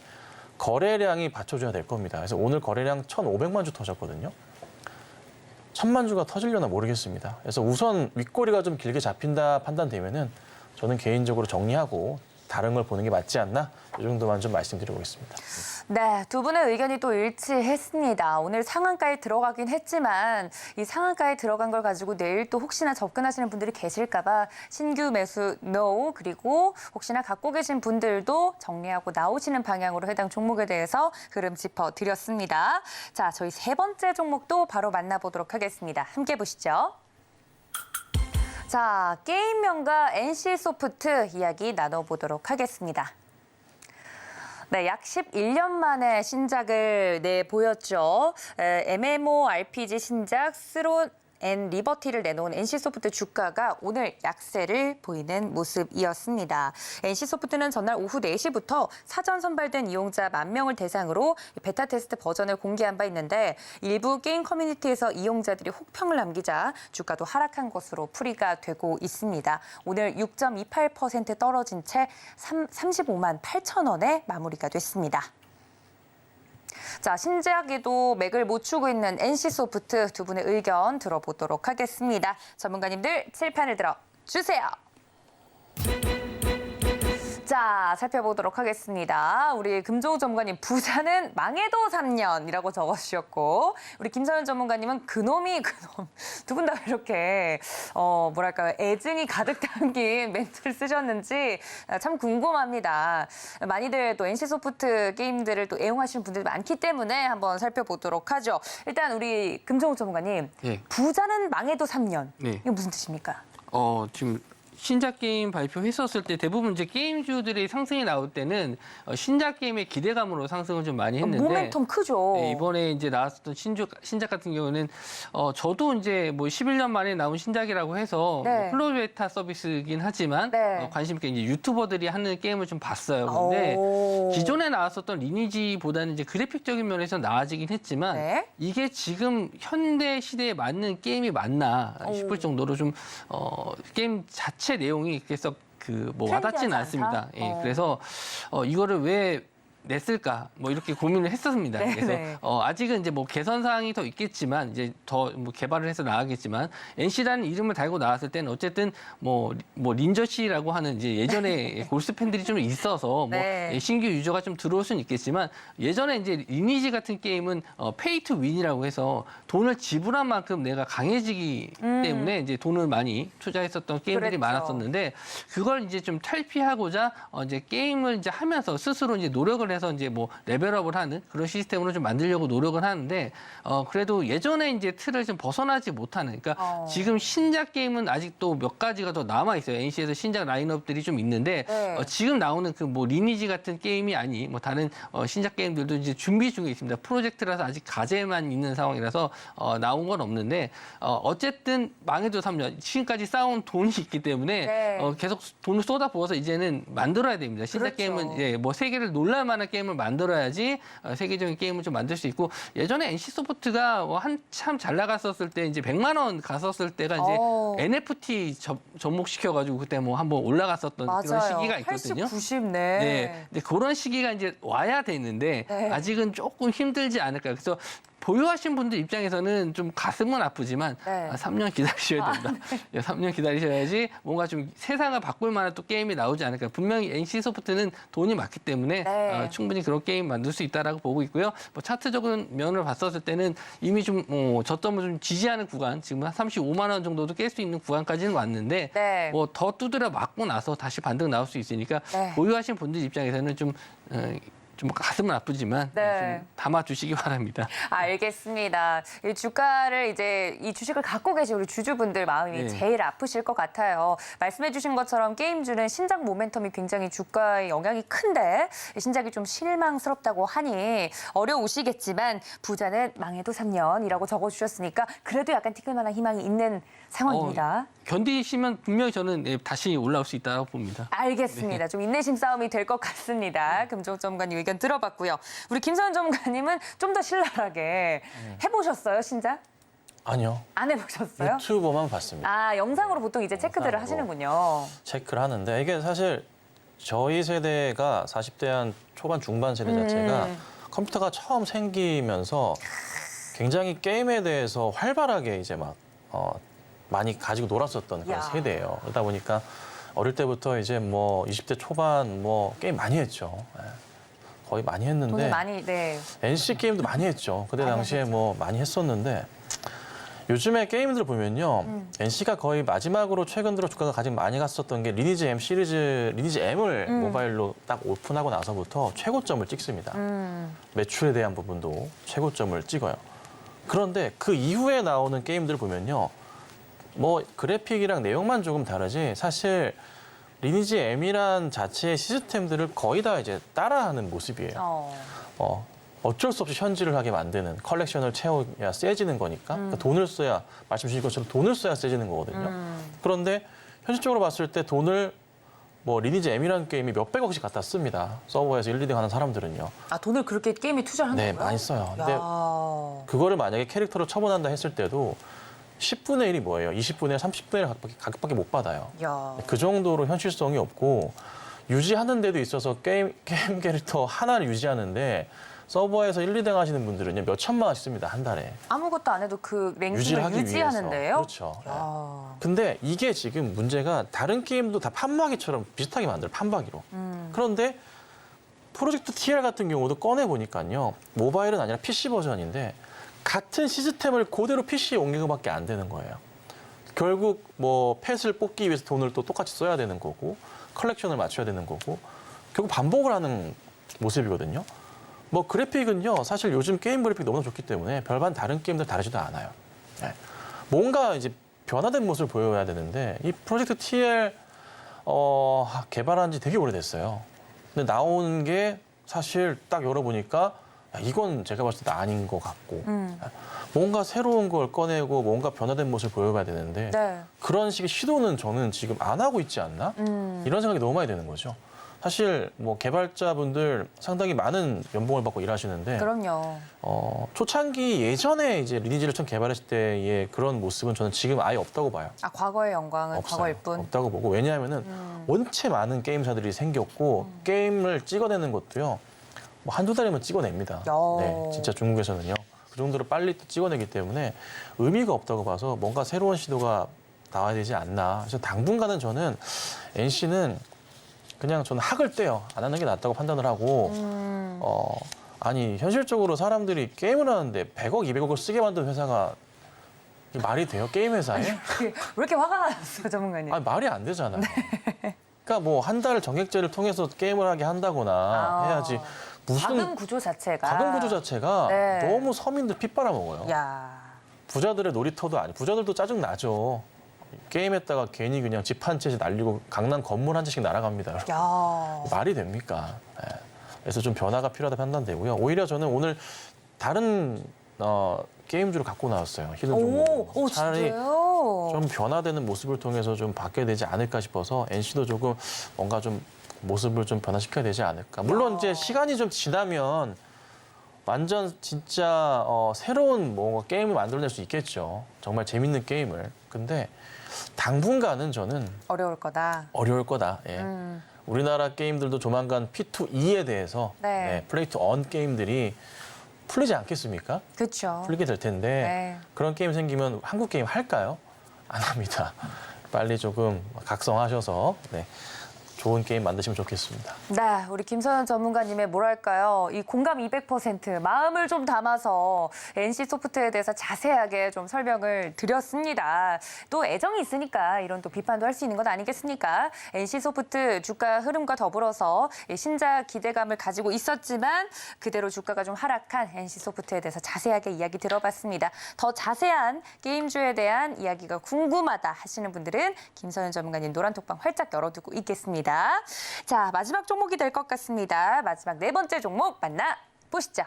거래량이 받쳐줘야 될 겁니다. 그래서 오늘 거래량 1,500만 주 터졌거든요. 1,000만 주가 터지려나 모르겠습니다. 그래서 우선 윗꼬리가 좀 길게 잡힌다 판단되면은 저는 개인적으로 정리하고 다른 걸 보는 게 맞지 않나 이 정도만 좀 말씀드려보겠습니다. 네, 두 분의 의견이 또 일치했습니다. 오늘 상한가에 들어가긴 했지만 이 상한가에 들어간 걸 가지고 내일 또 혹시나 접근하시는 분들이 계실까 봐 신규 매수 NO 그리고 혹시나 갖고 계신 분들도 정리하고 나오시는 방향으로 해당 종목에 대해서 흐름 짚어드렸습니다. 자, 저희 세 번째 종목도 바로 만나보도록 하겠습니다. 함께 보시죠. 자, 게임 명가 NC소프트 이야기 나눠보도록 하겠습니다. 네, 약 11년 만에 신작을 내보였죠. MMORPG 신작 스론 앤 리버티를 내놓은 NC소프트 주가가 오늘 약세를 보이는 모습이었습니다. NC소프트는 전날 오후 4시부터 사전 선발된 이용자 10,000명을 대상으로 베타 테스트 버전을 공개한 바 있는데 일부 게임 커뮤니티에서 이용자들이 혹평을 남기자 주가도 하락한 것으로 풀이가 되고 있습니다. 오늘 6.28% 떨어진 채 35만 8천 원에 마무리가 됐습니다. 자, 신작에도 맥을 못 추고 있는 NC소프트 두 분의 의견 들어보도록 하겠습니다. 전문가님들 칠판을 들어주세요. 자, 살펴보도록 하겠습니다. 우리 금조우 전문가님, 부자는 망해도 3년이라고 적어주셨고 우리 김서연 전문가님은 그놈이 그놈. 두 분 다 이렇게 뭐랄까요, 애증이 가득 담긴 멘트를 쓰셨는지 참 궁금합니다. 많이들 또 NC소프트 게임들을 또 애용하시는 분들이 많기 때문에 한번 살펴보도록 하죠. 일단 우리 금조우 전문가님, 예. 부자는 망해도 3년. 네. 이거 무슨 뜻입니까? 지금 신작 게임 발표했었을 때 대부분 이제 게임주들의 상승이 나올 때는 신작 게임의 기대감으로 상승을 좀 많이 했는데 모멘텀 크죠. 네, 이번에 이제 나왔었던 신작 같은 경우는 저도 이제 뭐 11년 만에 나온 신작이라고 해서 네. 뭐 클로즈 베타 서비스이긴 하지만 네. 관심 있게 이제 유튜버들이 하는 게임을 좀 봤어요. 근데 기존에 나왔었던 리니지보다는 이제 그래픽적인 면에서 나아지긴 했지만 네. 이게 지금 현대 시대에 맞는 게임이 맞나 싶을 정도로 좀 게임 자체 내용이 그래서 뭐 와닿지는 않습니다. 예, 그래서 이거를 왜 냈을까 뭐 이렇게 고민을 했었습니다. 네, 그래서 네. 아직은 이제 뭐 개선 사항이 더 있겠지만 이제 더 뭐 개발을 해서 나가겠지만 NC라는 이름을 달고 나왔을 때는 어쨌든 뭐 린저씨라고 하는 이제 예전에 골스 팬들이 좀 있어서 네. 뭐 신규 유저가 좀 들어올 수는 있겠지만 예전에 이제 리니지 같은 게임은 페이 투 윈이라고 해서 돈을 지불한 만큼 내가 강해지기 때문에 이제 돈을 많이 투자했었던 게임들이 그랬죠. 많았었는데 그걸 이제 좀 탈피하고자 이제 게임을 이제 하면서 스스로 이제 노력을 해서 이제 뭐 레벨업을 하는 그런 시스템으로 좀 만들려고 노력을 하는데 그래도 예전에 이제 틀을 좀 벗어나지 못하는 그러니까 지금 신작 게임은 아직도 몇 가지가 더 남아 있어요. NC에서 신작 라인업들이 좀 있는데 네. 지금 나오는 그 뭐 리니지 같은 게임이 아닌 뭐 다른 신작 게임들도 이제 준비 중에 있습니다. 프로젝트라서 아직 과제만 있는 상황이라서 나온 건 없는데 어쨌든 망해도 3년 지금까지 쌓아온 돈이 있기 때문에 네. 계속 돈을 쏟아부어서 이제는 만들어야 됩니다. 신작 그렇죠. 게임은 이제 뭐 세계를 놀랄 만한 게임을 만들어야지 세계적인 게임을 좀 만들 수 있고 예전에 NC 소프트가 한참 잘 나갔었을 때 이제 100만 원 갔었을 때가 이제 NFT 접목시켜가지고 그때 뭐 한번 올라갔었던 맞아요. 그런 시기가 있거든요. 80, 90, 네. 네. 근데 그런 시기가 이제 와야 되는데 네. 아직은 조금 힘들지 않을까. 그래서 보유하신 분들 입장에서는 좀 가슴은 아프지만 네. 3년 기다리셔야 된다. 3년 기다리셔야지 뭔가 좀 세상을 바꿀 만한 또 게임이 나오지 않을까. 분명히 NC 소프트는 돈이 많기 때문에 네. 충분히 그런 게임 만들 수 있다라고 보고 있고요. 뭐 차트적인 면을 봤었을 때는 이미 좀 저점을 좀 지지하는 구간, 지금 한 35만 원 정도도 깰 수 있는 구간까지는 왔는데 네. 뭐 더 두드려 맞고 나서 다시 반등 나올 수 있으니까 네. 보유하신 분들 입장에서는 좀 가슴은 아프지만 네. 좀 담아주시기 바랍니다. 알겠습니다. 이 주가를 이제 이 주식을 갖고 계신 우리 주주분들 마음이 네. 제일 아프실 것 같아요. 말씀해주신 것처럼 게임주는 신작 모멘텀이 굉장히 주가에 영향이 큰데 신작이 좀 실망스럽다고 하니 어려우시겠지만 부자는 망해도 3년이라고 적어주셨으니까 그래도 약간 티끌만한 희망이 있는 상황입니다. 견디시면 분명히 저는 다시 올라올 수 있다고 봅니다. 알겠습니다. 좀 인내심 싸움이 될 것 같습니다. 금종 전문가님 의견 들어봤고요. 우리 김서연 전문가님은 좀 더 신랄하게 해보셨어요, 신작? 아니요. 안 해보셨어요? 유튜버만 봤습니다. 아, 영상으로 보통 이제 체크들을 영상으로. 하시는군요. 체크를 하는데 이게 사실 저희 세대가 40대 한 초반 중반 세대 자체가 컴퓨터가 처음 생기면서 굉장히 게임에 대해서 활발하게 이제 막 많이 가지고 놀았었던 그런 야. 세대예요. 그러다 보니까 어릴 때부터 이제 뭐 20대 초반 뭐 게임 많이 했죠. 예. 거의 많이 했는데 돈을 많이, 네. NC 게임도 많이 했죠. 그때 많이 당시에 하셨죠. 뭐 많이 했었는데 요즘에 게임들 보면요. NC가 거의 마지막으로 최근 들어 주가가 가장 많이 갔었던 게 리니지 M 시리즈, 리니지 M을 모바일로 딱 오픈하고 나서부터 최고점을 찍습니다. 매출에 대한 부분도 최고점을 찍어요. 그런데 그 이후에 나오는 게임들 보면요. 뭐 그래픽이랑 내용만 조금 다르지 사실 리니지 M이란 자체의 시스템들을 거의 다 이제 따라하는 모습이에요. 어쩔 수 없이 현질을 하게 만드는 컬렉션을 채워야 세지는 거니까 그러니까 돈을 써야 말씀 주신 것처럼 돈을 써야 세지는 거거든요. 그런데 현실적으로 봤을 때 돈을 뭐 리니지 M이라는 게임이 몇백억씩 갖다 씁니다. 서버에서 1, 2등 하는 사람들은요. 아, 돈을 그렇게 게임에 투자를 한 네, 건가요? 많이 써요. 근데 야. 그거를 만약에 캐릭터로 처분한다 했을 때도 10분의 1이 뭐예요? 20분의 1, 30분의 1 가격밖에 못 받아요. 야. 그 정도로 현실성이 없고 유지하는 데도 있어서 게임 캐릭터 하나를 유지하는데 서버에서 1, 2등 하시는 분들은요 몇 천만 원씩 씁니다 한 달에. 아무것도 안 해도 그 유지를 랭킹을 하기 유지하는데요? 위해서. 그렇죠. 네. 야. 근데 이게 지금 문제가 다른 게임도 다 판마기처럼 비슷하게 만들어요. 판마기로. 그런데 프로젝트 TR 같은 경우도 꺼내보니까요. 모바일은 아니라 PC 버전인데 같은 시스템을 그대로 PC에 옮긴 것밖에 안 되는 거예요. 결국 뭐 펫을 뽑기 위해서 돈을 또 똑같이 써야 되는 거고 컬렉션을 맞춰야 되는 거고 결국 반복을 하는 모습이거든요. 뭐 그래픽은요. 사실 요즘 게임 그래픽 너무나 좋기 때문에 별반 다른 게임들 다르지도 않아요. 네. 뭔가 이제 변화된 모습을 보여야 되는데 이 프로젝트 TL 개발한 지 되게 오래됐어요. 근데 나온 게 사실 딱 열어보니까 야, 이건 제가 봤을 때 아닌 것 같고 뭔가 새로운 걸 꺼내고 뭔가 변화된 모습을 보여봐야 되는데 네. 그런 식의 시도는 저는 지금 안 하고 있지 않나? 이런 생각이 너무 많이 드는 거죠. 사실 뭐 개발자분들 상당히 많은 연봉을 받고 일하시는데 그럼요. 초창기 예전에 이제 리니지를 처음 개발했을 때의 그런 모습은 저는 지금 아예 없다고 봐요. 아, 과거의 영광은 없어요. 과거일 뿐. 없다고 보고 왜냐하면은 원체 많은 게임사들이 생겼고 게임을 찍어내는 것도요. 뭐 한두 달이면 찍어냅니다. 야. 네, 진짜 중국에서는요. 그 정도로 빨리 찍어내기 때문에 의미가 없다고 봐서 뭔가 새로운 시도가 나와야 되지 않나. 그래서 당분간은 저는 NC는 그냥 저는 학을 떼요. 안 하는 게 낫다고 판단을 하고 아니 현실적으로 사람들이 게임을 하는데 100억, 200억을 쓰게 만든 회사가 이게 말이 돼요? 게임 회사에? 왜 이렇게 화가 나셨어요, 전문가님? 아니 말이 안 되잖아요. 그러니까 뭐 한 달 정액제를 통해서 게임을 하게 한다거나 해야지 과금 구조 자체가. 네. 네. 너무 서민들 피 빨아먹어요. 야. 부자들의 놀이터도 아니, 부자들도 짜증 나죠. 게임했다가 괜히 그냥 집 한 채씩 날리고 강남 건물 한 채씩 날아갑니다. 야. 말이 됩니까? 네. 그래서 좀 변화가 필요하다 판단되고요. 오히려 저는 오늘 다른 게임주를 갖고 나왔어요. 히든 종목. 차라리 진짜요? 좀 변화되는 모습을 통해서 좀 바뀌어야 되지 않을까 싶어서 NC도 조금 뭔가 좀 모습을 좀 변화시켜야 되지 않을까. 물론 이제 시간이 좀 지나면 완전 진짜 새로운 뭐 게임을 만들어낼 수 있겠죠. 정말 재밌는 게임을. 근데 당분간은 저는 어려울 거다. 어려울 거다. 예. 우리나라 게임들도 조만간 P2E에 대해서 네. 플레이 투 언 게임들이 풀리지 않겠습니까? 그렇죠. 풀리게 될 텐데 네. 그런 게임 생기면 한국 게임 할까요? 안 합니다. 빨리 조금 각성하셔서 네, 좋은 게임 만드시면 좋겠습니다. 네, 우리 김서연 전문가님의 뭐랄까요, 이 공감 200% 마음을 좀 담아서 NC 소프트에 대해서 자세하게 좀 설명을 드렸습니다. 또 애정이 있으니까 이런 또 비판도 할 수 있는 것 아니겠습니까? NC 소프트 주가 흐름과 더불어서 신작 기대감을 가지고 있었지만 그대로 주가가 좀 하락한 NC 소프트에 대해서 자세하게 이야기 들어봤습니다. 더 자세한 게임주에 대한 이야기가 궁금하다 하시는 분들은 김서연 전문가님 노란톡방 활짝 열어두고 있겠습니다. 자, 마지막 종목이 될 것 같습니다. 마지막 네 번째 종목 만나보시죠.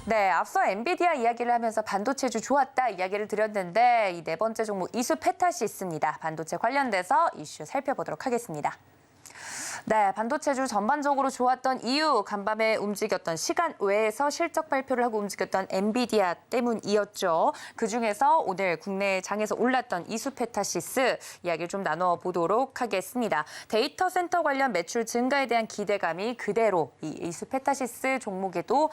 네, 앞서 엔비디아 이야기를 하면서 반도체주 좋았다 이야기를 드렸는데 이 네 번째 종목 이수페타시스입니다. 반도체 관련돼서 이슈 살펴보도록 하겠습니다. 네, 반도체주 전반적으로 좋았던 이유, 간밤에 움직였던 시간 외에서 실적 발표를 하고 움직였던 엔비디아 때문이었죠. 그중에서 오늘 국내 장에서 올랐던 이수페타시스 이야기를 좀 나눠보도록 하겠습니다. 데이터 센터 관련 매출 증가에 대한 기대감이 그대로 이 이수페타시스 종목에도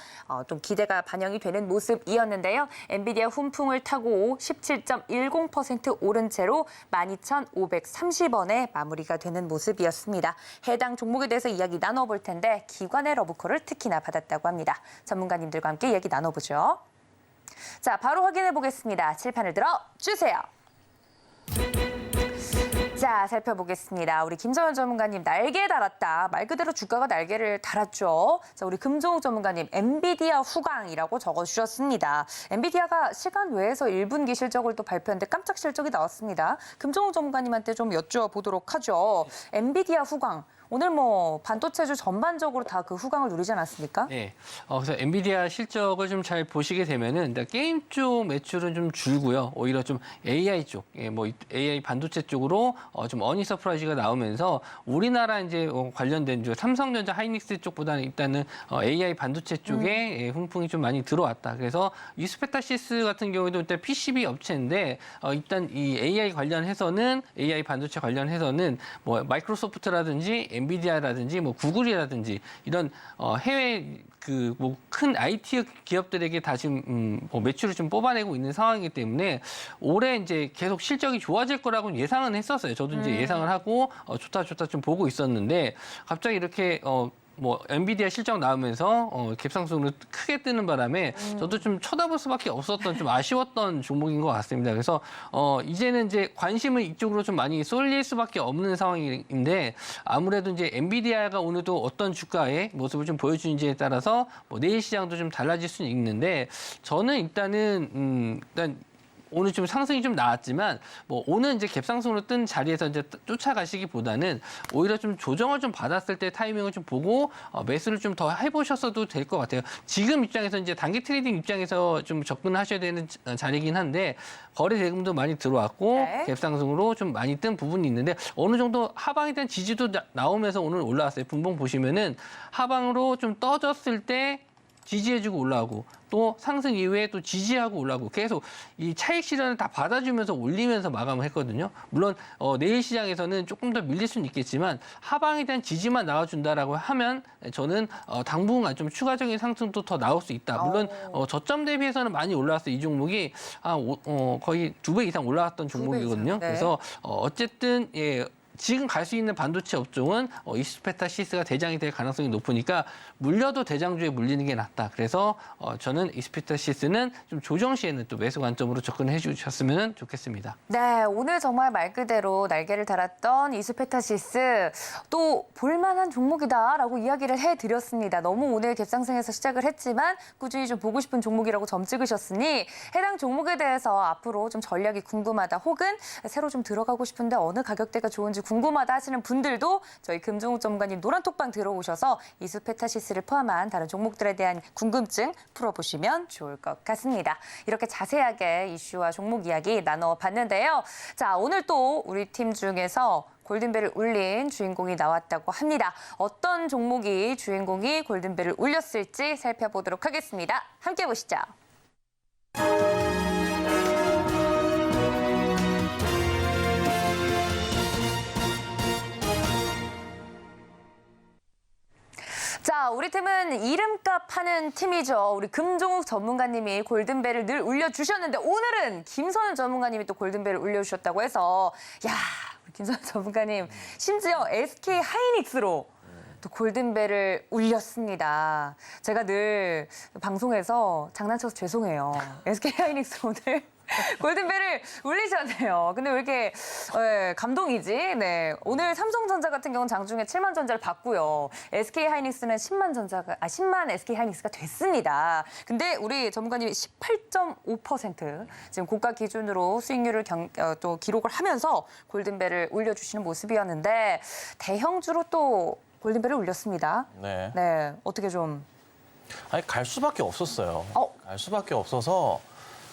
좀 기대가 반영이 되는 모습이었는데요. 엔비디아 훈풍을 타고 17.10% 오른 채로 12,530원에 마무리가 되는 모습이었습니다. 해당 종목에 대해서 이야기 나눠볼 텐데 기관의 러브콜을 특히나 받았다고 합니다. 전문가님들과 함께 이야기 나눠보죠. 자, 바로 확인해 보겠습니다. 칠판을 들어 주세요. 자, 살펴보겠습니다. 우리 김서연 전문가님 날개 달았다. 말 그대로 주가가 날개를 달았죠. 자, 우리 금종욱 전문가님 엔비디아 후광이라고 적어주셨습니다. 엔비디아가 시간 외에서 1분기 실적을 또 발표했는데 깜짝 실적이 나왔습니다. 금종욱 전문가님한테 좀 여쭈어보도록 하죠. 엔비디아 후광. 오늘 뭐 반도체주 전반적으로 다 그 후광을 누리지 않았습니까? 네. 그래서 엔비디아 실적을 좀 잘 보시게 되면은 게임 쪽 매출은 좀 줄고요. 오히려 좀 AI 쪽, 뭐 AI 반도체 쪽으로 좀 어니 서프라이즈가 나오면서 우리나라 이제 관련된 삼성전자 하이닉스 쪽보다는 일단은 AI 반도체 쪽에 훈풍이 좀 많이 들어왔다. 그래서 이스페타시스 같은 경우에도 일단 PCB 업체인데 일단 이 AI 관련해서는 AI 반도체 관련해서는 뭐 마이크로소프트라든지 엔비디아라든지 뭐 구글이라든지 이런 해외 그 뭐 큰 IT 기업들에게 다 지금 뭐 매출을 좀 뽑아내고 있는 상황이기 때문에 올해 이제 계속 실적이 좋아질 거라고 예상은 했었어요. 저도 이제 예상을 하고 좋다 좀 보고 있었는데 갑자기 이렇게 뭐 엔비디아 실적 나오면서 갭상승으로 크게 뜨는 바람에 저도 좀 쳐다볼 수밖에 없었던 좀 아쉬웠던 종목인 것 같습니다. 그래서 이제는 이제 관심을 이쪽으로 좀 많이 쏠릴 수밖에 없는 상황인데 아무래도 이제 엔비디아가 오늘도 어떤 주가의 모습을 좀 보여주는지에 따라서 뭐 내일 시장도 좀 달라질 수는 있는데 저는 일단은 일단 오늘 좀 상승이 좀 나왔지만 뭐 오늘 이제 갭상승으로 뜬 자리에서 이제 쫓아가시기보다는 오히려 좀 조정을 좀 받았을 때 타이밍을 좀 보고 매수를 좀 더 해보셨어도 될 것 같아요. 지금 입장에서 이제 단기 트레이딩 입장에서 좀 접근하셔야 되는 자리긴 한데 거래 대금도 많이 들어왔고 네. 갭상승으로 좀 많이 뜬 부분이 있는데 어느 정도 하방에 대한 지지도 나오면서 오늘 올라왔어요. 분봉 보시면은 하방으로 좀 떠졌을 때 지지해주고 올라오고 또 상승 이후에 또 지지하고 올라오고 계속 이 차익 실현을 다 받아주면서 올리면서 마감을 했거든요. 물론 내일 시장에서는 조금 더 밀릴 수는 있겠지만 하방에 대한 지지만 나와준다라고 하면 저는 당분간 좀 추가적인 상승도 더 나올 수 있다. 물론 저점 대비해서는 많이 올라왔어요. 이 종목이 거의 2배 이상 올라왔던 종목이거든요. 네. 그래서 어쨌든 지금 갈 수 있는 반도체 업종은 이스페타시스가 대장이 될 가능성이 높으니까 물려도 대장주에 물리는 게 낫다. 그래서 저는 이스페타시스는 좀 조정 시에는 또 매수 관점으로 접근해 주셨으면 좋겠습니다. 네, 오늘 정말 말 그대로 날개를 달았던 이스페타시스 또 볼만한 종목이다라고 이야기를 해드렸습니다. 너무 오늘 갭상승에서 시작을 했지만 꾸준히 좀 보고 싶은 종목이라고 점 찍으셨으니 해당 종목에 대해서 앞으로 좀 전략이 궁금하다 혹은 새로 좀 들어가고 싶은데 어느 가격대가 좋은지 궁금하다 하시는 분들도 저희 금종욱 전문가님 노란톡방 들어오셔서 이스페타시스를 포함한 다른 종목들에 대한 궁금증 풀어보시면 좋을 것 같습니다. 이렇게 자세하게 이슈와 종목 이야기 나눠봤는데요. 자, 오늘 또 우리 팀 중에서 골든벨을 울린 주인공이 나왔다고 합니다. 어떤 종목이 주인공이 골든벨을 울렸을지 살펴보도록 하겠습니다. 함께 보시죠. 자, 우리 팀은 이름값 하는 팀이죠. 우리 금종욱 전문가님이 골든벨을 늘 울려주셨는데 오늘은 김선우 전문가님이 또 골든벨을 울려주셨다고 해서 야, 우리 김선우 전문가님 심지어 SK 하이닉스로 또 골든벨을 울렸습니다. 제가 늘 방송에서 장난쳐서 죄송해요. SK 하이닉스 오늘 골든벨을 울리셨네요. 근데 왜 이렇게 감동이지? 네, 오늘 삼성전자 같은 경우는 장중에 7만 전자를 받고요. SK 하이닉스는 10만 SK 하이닉스가 됐습니다. 근데 우리 전문가님이 18.5% 지금 고가 기준으로 수익률을 또 기록을 하면서 골든벨을 울려주시는 모습이었는데 대형주로 또 골든벨을 울렸습니다. 네. 네, 어떻게 좀 아니 갈 수밖에 없었어요. 어? 갈 수밖에 없어서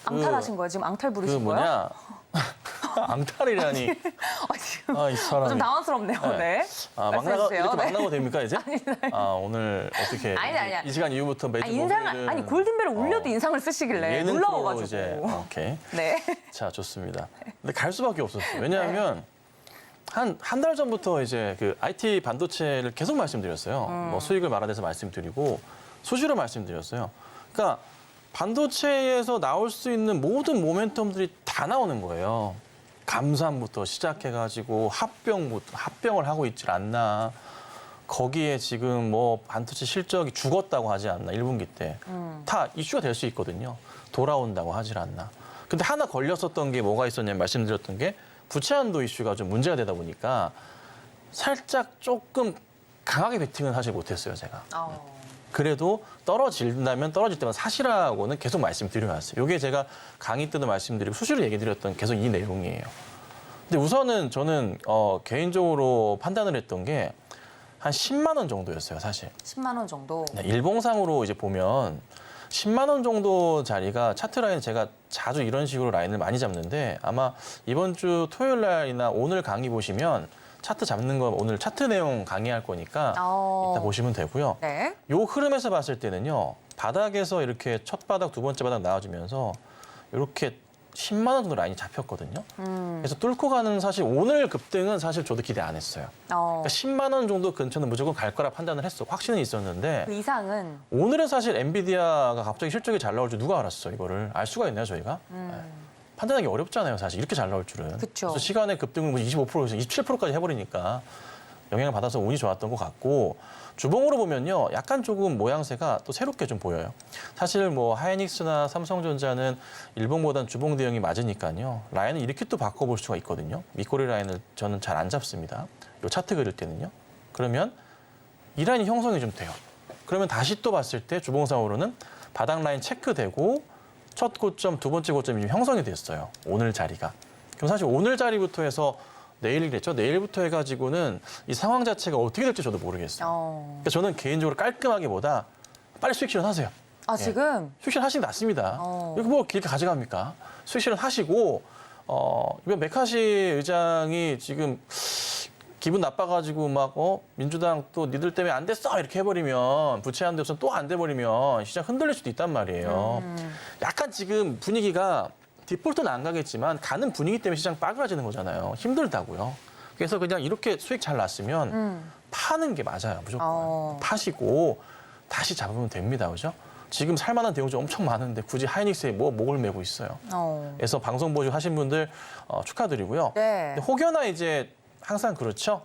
앙탈하신 거예요? 지금 앙탈 그 부르신 거예요? 뭐냐 앙탈이라니. 지금 이 사람이. 좀 당황스럽네요. 네. 막 말씀해 나가 주세요. 이렇게 막 네. 나가도 됩니까 이제? 아닙니다. 오늘 어떻게 아니야. 이 시간 이후부터 매주 인상을 아니 골든벨을 울려도 인상을 쓰시길래 예능 놀라워가지고. 이제 오케이. 네. 자 좋습니다. 근데 갈 수밖에 없었어요. 왜냐하면 한 달 전부터 이제 그 IT 반도체를 계속 말씀드렸어요. 뭐 수익을 말아내서 말씀드리고 수주로 말씀드렸어요. 그러니까 반도체에서 나올 수 있는 모든 모멘텀들이 다 나오는 거예요. 감산부터 시작해가지고 합병을 하고 있질 않나. 거기에 지금 뭐 반도체 실적이 죽었다고 하지 않나 1분기 때. 다 이슈가 될 수 있거든요. 돌아온다고 하질 않나. 근데 하나 걸렸었던 게 뭐가 있었냐면 말씀드렸던 게 부채 한도 이슈가 좀 문제가 되다 보니까 살짝 조금 강하게 베팅은 사실 못했어요, 제가. 그래도 떨어진다면 떨어질 때만 사시라고는 계속 말씀드려왔어요. 이게 제가 강의 때도 말씀드리고 수시로 얘기 드렸던 계속 이 내용이에요. 근데 우선은 저는 개인적으로 판단을 했던 게 한 10만 원 정도였어요, 사실. 10만 원 정도. 네, 일봉상으로 이제 보면 10만 원 정도 자리가 차트 라인 제가 자주 이런 식으로 라인을 많이 잡는데 아마 이번 주 토요일 날이나 오늘 강의 보시면 차트 잡는 거 오늘 차트 내용 강의할 거니까 이따 보시면 되고요. 네. 요 흐름에서 봤을 때는요. 바닥에서 이렇게 첫 바닥, 두 번째 바닥 나와주면서 이렇게 10만 원 정도 라인이 잡혔거든요. 그래서 뚫고 가는 사실 오늘 급등은 사실 저도 기대 안 했어요. 그러니까 10만 원 정도 근처는 무조건 갈 거라 판단을 했어. 확신은 있었는데 그 이상은 오늘은 사실 엔비디아가 갑자기 실적이 잘 나올 줄 누가 알았어 이거를. 알 수가 있나요 저희가? 네. 판단하기 어렵잖아요 사실 이렇게 잘 나올 줄은. 그쵸. 그래서 시간의 급등을 25%에서 27%까지 해버리니까 영향을 받아서 운이 좋았던 것 같고 주봉으로 보면요 약간 조금 모양새가 또 새롭게 좀 보여요. 사실 뭐 하이닉스나 삼성전자는 일봉보단 주봉 대응이 맞으니까요 라인을 이렇게 또 바꿔볼 수가 있거든요. 밑꼬리 라인을 저는 잘 안 잡습니다. 요 차트 그릴 때는요. 그러면 이 라인이 형성이 좀 돼요. 그러면 다시 또 봤을 때 주봉상으로는 바닥 라인 체크되고 첫 고점, 두 번째 고점이 좀 형성이 됐어요. 오늘 자리가. 그럼 사실 오늘 자리부터 해서 내일이랬죠. 내일부터 해가지고는 이 상황 자체가 어떻게 될지 저도 모르겠어요. 그러니까 저는 개인적으로 깔끔하게보다 빨리 수익 실현하세요. 지금 수익 실현 하시는 게 낫습니다. 이거 뭐 길게 가져갑니까? 수익 실현 하시고 이번 메카시 의장이 지금 기분 나빠가지고 막 민주당 또 니들 때문에 안 됐어 이렇게 해버리면 부채 한도 없으면 또 안 돼버리면 시장 흔들릴 수도 있단 말이에요. 약간 지금 분위기가 디폴트는 안 가겠지만 가는 분위기 때문에 시장 빠그라지는 거잖아요. 힘들다고요. 그래서 그냥 이렇게 수익 잘 났으면 파는 게 맞아요. 무조건. 파시고 다시 잡으면 됩니다. 그죠? 지금 살만한 대형주 엄청 많은데 굳이 하이닉스에 뭐 목을 메고 있어요. 그래서 방송 보시고 하신 분들 축하드리고요. 네. 혹여나 이제 항상 그렇죠.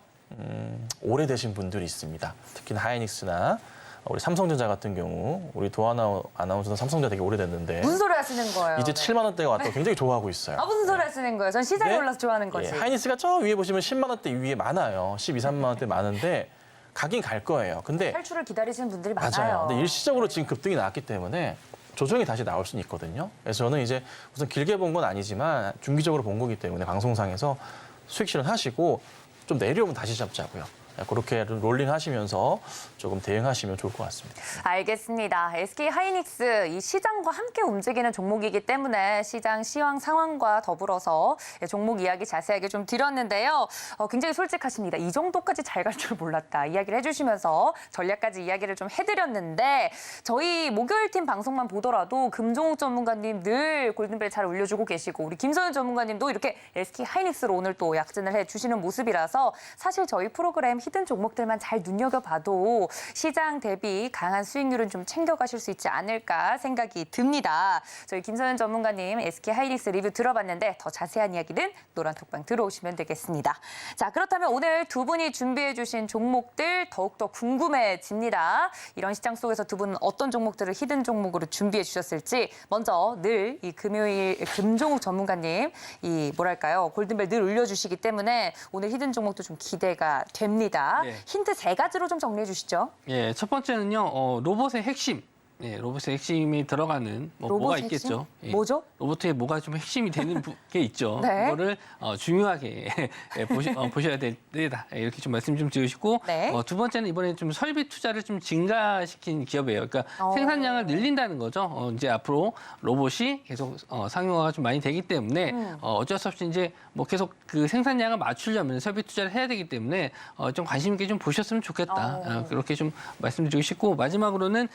오래되신 분들이 있습니다. 특히 하이닉스나 우리 삼성전자 같은 경우 우리 도하나 아나운서는 삼성전자 되게 오래됐는데 무슨 소리 하시는 거예요? 이제 네. 7만 원대가 왔다고 굉장히 좋아하고 있어요. 아, 무슨 소리 하시는 거예요? 전 시장에 네? 올라서 좋아하는 거지. 예, 하이닉스가 저 위에 보시면 10만 원대 위에 많아요. 12, 13만 원대 많은데 가긴 갈 거예요. 근데 탈출을 기다리시는 분들이 많아요. 맞아요. 근데 일시적으로 지금 급등이 나왔기 때문에 조정이 다시 나올 수는 있거든요. 그래서 저는 이제 우선 길게 본 건 아니지만 중기적으로 본 거기 때문에 방송상에서 수익 실현하시고 좀 내려오면 다시 잡자고요. 그렇게 롤링 하시면서 조금 대응하시면 좋을 것 같습니다. 알겠습니다. SK 하이닉스 이 시장과 함께 움직이는 종목이기 때문에 시장 시황 상황과 더불어서 종목 이야기 자세하게 좀 드렸는데요. 굉장히 솔직하십니다. 이 정도까지 잘 갈 줄 몰랐다 이야기를 해주시면서 전략까지 이야기를 좀 해드렸는데 저희 목요일 팀 방송만 보더라도 금종욱 전문가님 늘 골든벨 잘 올려주고 계시고 우리 김선우 전문가님도 이렇게 SK 하이닉스로 오늘 또 약진을 해주시는 모습이라서 사실 저희 프로그램 히든 종목들만 잘 눈여겨봐도 시장 대비 강한 수익률은 좀 챙겨가실 수 있지 않을까 생각이 듭니다. 저희 김선현 전문가님 SK 하이닉스 리뷰 들어봤는데 더 자세한 이야기는 노란톡방 들어오시면 되겠습니다. 자, 그렇다면 오늘 두 분이 준비해 주신 종목들 더욱더 궁금해집니다. 이런 시장 속에서 두 분은 어떤 종목들을 히든 종목으로 준비해 주셨을지 먼저 늘 이 금요일 금종욱 전문가님 이 뭐랄까요 골든벨 늘 올려주시기 때문에 오늘 히든 종목도 좀 기대가 됩니다. 네. 힌트 세 가지로 좀 정리해 주시죠. 예, 첫 번째는요, 로봇의 핵심. 예, 로봇의 핵심이 들어가는 뭐가 핵심? 있겠죠. 예, 뭐죠? 로봇에 뭐가 좀 핵심이 되는 게 있죠. 네. 그거를 중요하게 보셔야 된다. 이렇게 좀 말씀 좀 드리시고 네. 두 번째는 이번에 좀 설비 투자를 좀 증가시킨 기업이에요. 그러니까 어. 생산량을 늘린다는 거죠. 이제 앞으로 로봇이 계속 상용화가 좀 많이 되기 때문에 어쩔 수 없이 이제 뭐 계속 그 생산량을 맞추려면 설비 투자를 해야 되기 때문에 좀 관심 있게 좀 보셨으면 좋겠다. 그렇게 좀 말씀드리고 싶고 마지막으로는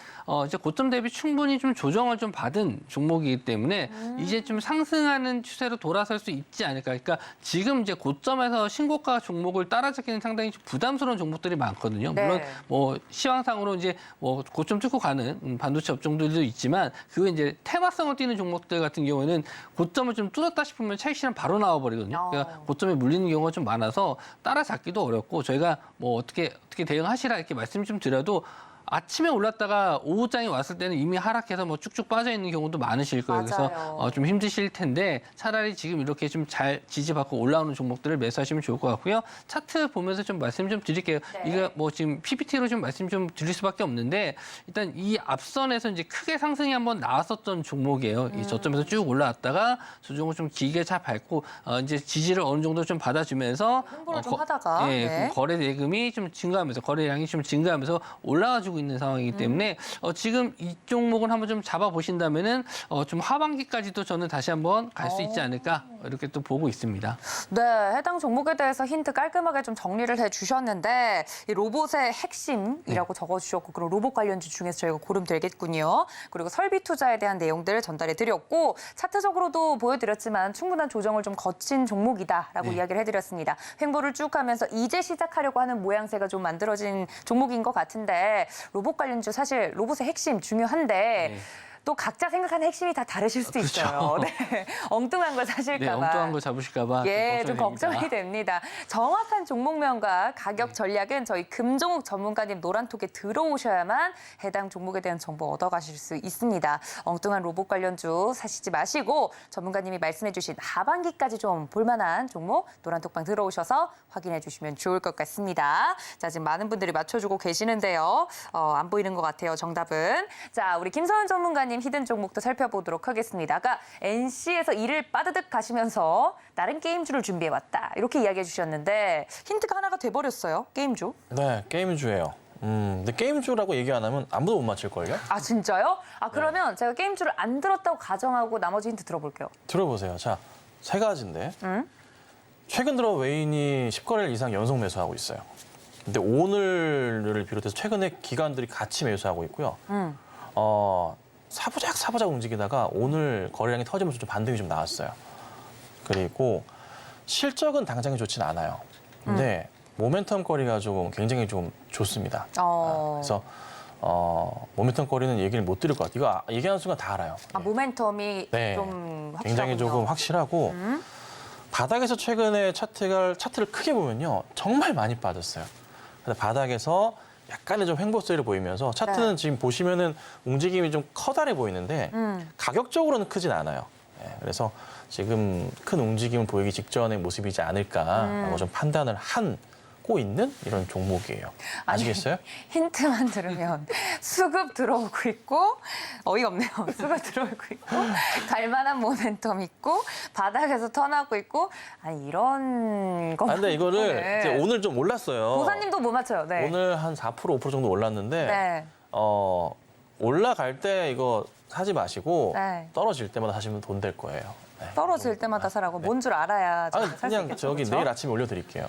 이제 고점 대비 충분히 좀 조정을 좀 받은 종목이기 때문에 이제 좀 상승하는 추세로 돌아설 수 있지 않을까. 그러니까 지금 이제 고점에서 신고가 종목을 따라잡기는 상당히 좀 부담스러운 종목들이 많거든요. 네. 물론 뭐 시황상으로 이제 뭐 고점 찍고 가는 반도체 업종들도 있지만 그게 이제 테마성을 띠는 종목들 같은 경우에는 고점을 좀 뚫었다 싶으면 차익 실현 바로 나와버리거든요. 그러니까 고점에 물리는 경우가 좀 많아서 따라잡기도 어렵고 저희가 뭐 어떻게 대응하시라 이렇게 말씀 좀 드려도 아침에 올랐다가 오후장에 왔을 때는 이미 하락해서 뭐 쭉쭉 빠져 있는 경우도 많으실 거예요. 맞아요. 그래서 좀 힘드실 텐데 차라리 지금 이렇게 좀 잘 지지받고 올라오는 종목들을 매수하시면 좋을 것 같고요. 차트 보면서 좀 말씀 좀 드릴게요. 네. 이거 뭐 지금 PPT로 좀 말씀 좀 드릴 수밖에 없는데 일단 이 앞선에서 이제 크게 상승이 한번 나왔었던 종목이에요. 이 저점에서 쭉 올라왔다가 조정을 좀 길게 잘 밟고 이제 지지를 어느 정도 좀 받아주면서 홍보를 좀 하다가 예, 네. 그 거래 대금이 좀 증가하면서 거래량이 좀 증가하면서 올라가지고 있는 상황이기 때문에 지금 이 종목은 한번 좀 잡아 보신다면은 좀 하반기까지도 저는 다시 한번 갈 수 있지 않을까 이렇게 또 보고 있습니다. 네, 해당 종목에 대해서 힌트 깔끔하게 좀 정리를 해주셨는데 이 로봇의 핵심이라고 적어주셨고 그럼 로봇 관련주 중에서 저희가 고르면 되겠군요. 그리고 설비 투자에 대한 내용들을 전달해드렸고 차트적으로도 보여드렸지만 충분한 조정을 좀 거친 종목이다라고 이야기를 해드렸습니다. 횡보를 쭉 하면서 이제 시작하려고 하는 모양새가 좀 만들어진 종목인 것 같은데 로봇 관련주 사실 로봇의 핵심 중요한데 또 각자 생각하는 핵심이 다 다르실 수도 그렇죠. 있어요. 네. 엉뚱한 걸 사실까 네, 봐. 엉뚱한 거 잡으실까 봐 예, 좀 걱정이 걱정이 됩니다. 정확한 종목명과 가격 전략은 저희 금종욱 전문가님 노란톡에 들어오셔야만 해당 종목에 대한 정보 얻어가실 수 있습니다. 엉뚱한 로봇 관련주 사시지 마시고 전문가님이 말씀해 주신 하반기까지 좀 볼만한 종목 노란톡방 들어오셔서 확인해 주시면 좋을 것 같습니다. 자, 지금 많은 분들이 맞춰주고 계시는데요. 안 보이는 것 같아요, 정답은. 자, 우리 김서은 전문가님 히든 종목도 살펴보도록 하겠습니다. 아까 NC에서 일을 빠드득 가시면서 다른 게임주를 준비해왔다. 이렇게 이야기해 주셨는데 힌트가 하나가 돼버렸어요. 게임주. 네, 게임주예요. 근데 게임주라고 얘기 안 하면 아무도 못 맞힐걸요? 아, 진짜요? 아, 네. 그러면 제가 게임주를 안 들었다고 가정하고 나머지 힌트 들어볼게요. 들어보세요. 자, 세 가지인데 최근 들어 외인이 10거래일 이상 연속 매수하고 있어요. 근데 오늘을 비롯해서 최근에 기관들이 같이 매수하고 있고요. 사부작 움직이다가 오늘 거래량이 터지면서 좀 반등이 좀 나왔어요. 그리고 실적은 당장에 좋진 않아요. 근데 모멘텀 거리가 조금 굉장히 좀 좋습니다. 그래서 모멘텀 거리는 얘기를 못 드릴 것 같아요. 이거 얘기하는 순간 다 알아요. 아, 모멘텀이 네. 좀 확실하군요. 굉장히 조금 확실하고 바닥에서 최근에 차트를 크게 보면요. 정말 많이 빠졌어요. 그래서 바닥에서 약간의 좀 횡보세를 보이면서 차트는 지금 보시면은 움직임이 좀 커다래 보이는데 가격적으로는 크진 않아요. 예, 그래서 지금 큰 움직임을 보이기 직전의 모습이지 않을까라고 좀 판단을 하고 있는 이런 종목이에요. 아시겠어요? 아니, 힌트만 들으면 수급 들어오고 있고 어이가 없네요. 수급 들어오고 있고 갈만한 모멘텀 있고 바닥에서 턴하고 있고 아니 이런 거. 근데 이거를 이제 오늘 좀 올랐어요. 보사님도 못 맞춰요. 네. 오늘 한 4% 5% 정도 올랐는데 네. 올라갈 때 이거 사지 마시고 네. 떨어질 때마다 사시면 돈 될 거예요. 네. 떨어질 때마다 사라고 뭔 줄 알아야 아니, 살수 그냥 있겠죠, 저기 그렇죠? 내일 아침에 올려드릴게요.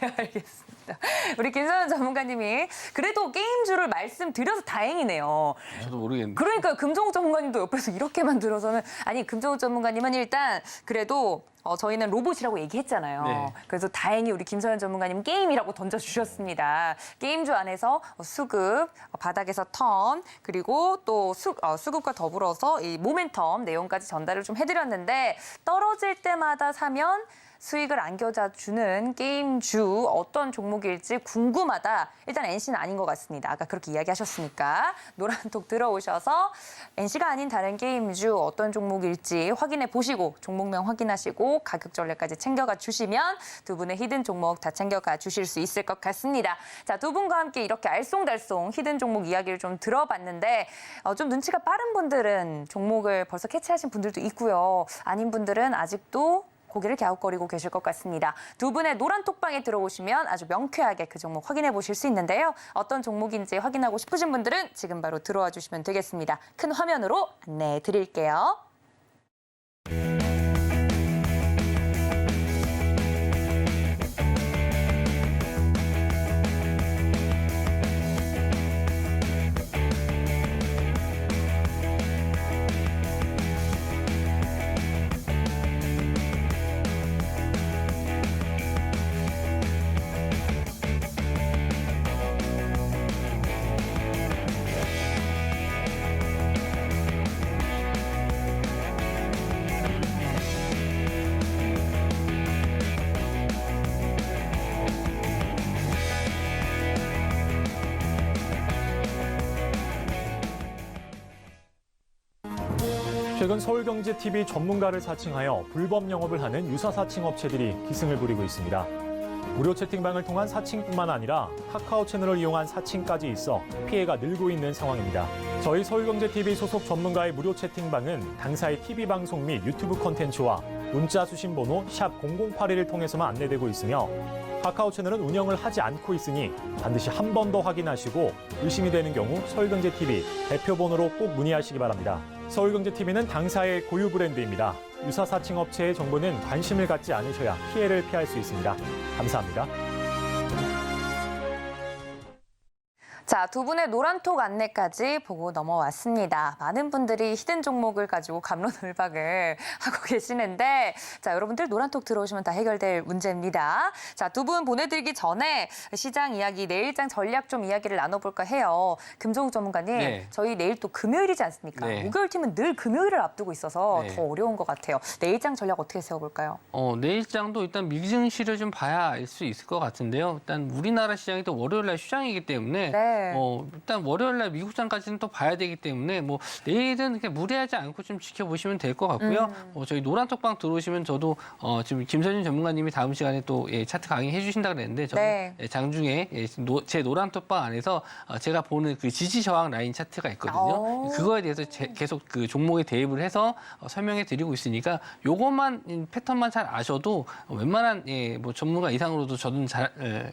네, 알겠습니다. 우리 김선현 전문가님이 그래도 게임주를 말씀드려서 다행이네요. 저도 모르겠는데. 그러니까 금정욱 전문가님도 옆에서 이렇게만 들어서는 아니 금정욱 전문가님은 일단 그래도 저희는 로봇이라고 얘기했잖아요. 네. 그래서 다행히 우리 김선현 전문가님 게임이라고 던져주셨습니다. 게임주 안에서 수급, 바닥에서 턴, 그리고 또 수급과 더불어서 이 모멘텀 내용까지 전달을 좀 해드렸는데 떨어질 때마다 사면 수익을 안겨다 주는 게임주 어떤 종목일지 궁금하다. 일단 NC는 아닌 것 같습니다. 아까 그렇게 이야기하셨으니까 노란톡 들어오셔서 NC가 아닌 다른 게임주 어떤 종목일지 확인해 보시고 종목명 확인하시고 가격 전략까지 챙겨가 주시면 두 분의 히든 종목 다 챙겨가 주실 수 있을 것 같습니다. 자, 두 분과 함께 이렇게 알쏭달쏭 히든 종목 이야기를 좀 들어봤는데 좀 눈치가 빠른 분들은 종목을 벌써 캐치하신 분들도 있고요. 아닌 분들은 아직도 고개를 갸웃거리고 계실 것 같습니다. 두 분의 노란 톡방에 들어오시면 아주 명쾌하게 그 종목 확인해 보실 수 있는데요. 어떤 종목인지 확인하고 싶으신 분들은 지금 바로 들어와 주시면 되겠습니다. 큰 화면으로 안내해 드릴게요. 최근 서울경제TV 전문가를 사칭하여 불법 영업을 하는 유사 사칭 업체들이 기승을 부리고 있습니다. 무료 채팅방을 통한 사칭뿐만 아니라 카카오 채널을 이용한 사칭까지 있어 피해가 늘고 있는 상황입니다. 저희 서울경제TV 소속 전문가의 무료 채팅방은 당사의 TV방송 및 유튜브 콘텐츠와 문자 수신 번호 샵 0081을 통해서만 안내되고 있으며 카카오 채널은 운영을 하지 않고 있으니 반드시 한 번 더 확인하시고 의심이 되는 경우 서울경제TV 대표번호로 꼭 문의하시기 바랍니다. 서울경제TV는 당사의 고유 브랜드입니다. 유사 사칭 업체의 정보는 관심을 갖지 않으셔야 피해를 피할 수 있습니다. 감사합니다. 자, 두 분의 노란톡 안내까지 보고 넘어왔습니다. 많은 분들이 히든 종목을 가지고 갑론을박을 하고 계시는데 자, 여러분들 노란톡 들어오시면 다 해결될 문제입니다. 자, 두 분 보내드리기 전에 시장 이야기, 내일장 전략 좀 이야기를 나눠볼까 해요. 금정욱 전문가님, 네. 저희 내일 또 금요일이지 않습니까? 네. 목요일팀은 늘 금요일을 앞두고 있어서 네. 더 어려운 것 같아요. 내일장 전략 어떻게 세워볼까요? 내일장도 일단 미증시를 좀 봐야 알 수 있을 것 같은데요. 일단 우리나라 시장이 또 월요일 날 휴장이기 때문에 네. 일단 월요일 날 미국장까지는 또 봐야 되기 때문에 내일은 그냥 무리하지 않고 좀 지켜보시면 될 것 같고요. 저희 노란톡방 들어오시면 저도 지금 김선진 전문가님이 다음 시간에 또 차트 강의해 주신다 그랬는데 저는 네. 장중에 제 노란톡방 안에서 제가 보는 그 지지 저항 라인 차트가 있거든요. 그거에 대해서 계속 그 종목에 대입을 해서 설명해 드리고 있으니까 요것만 패턴만 잘 아셔도 웬만한 전문가 이상으로도 저는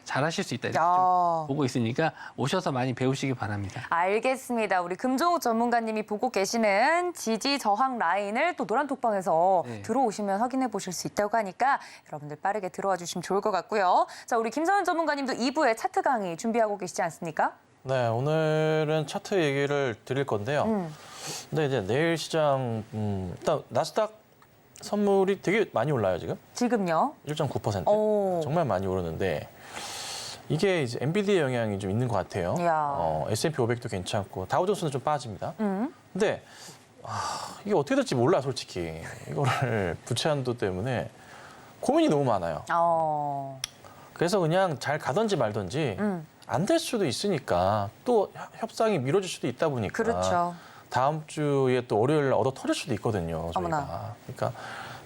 잘하실 수 있다 이렇게 좀 보고 있으니까 오셔서 많이 배우시기 바랍니다. 알겠습니다. 우리 금정욱 전문가님이 보고 계시는 지지 저항 라인을 또 노란톡방에서 네. 들어오시면 확인해 보실 수 있다고 하니까 여러분들 빠르게 들어와 주시면 좋을 것 같고요. 자, 우리 김선현 전문가님도 2부에 차트 강의 준비하고 계시지 않습니까? 네, 오늘은 차트 얘기를 드릴 건데요. 근데 이제 내일 시장 일단 나스닥 선물이 되게 많이 올라요, 지금. 지금요? 1.9%. 오. 정말 많이 오르는데 이게 이제 엔비디아 영향이 좀 있는 것 같아요. 이야. S&P 500도 괜찮고 다우존스는 좀 빠집니다. 근데 이게 어떻게 될지 몰라, 솔직히. 이거를 부채 한도 때문에 고민이 너무 많아요. 어. 그래서 그냥 잘 가든지 말든지 안 될 수도 있으니까 또 협상이 미뤄질 수도 있다 보니까 그렇죠. 다음 주에 또 월요일 날 얻어 터질 수도 있거든요. 저희가. 어머나. 그러니까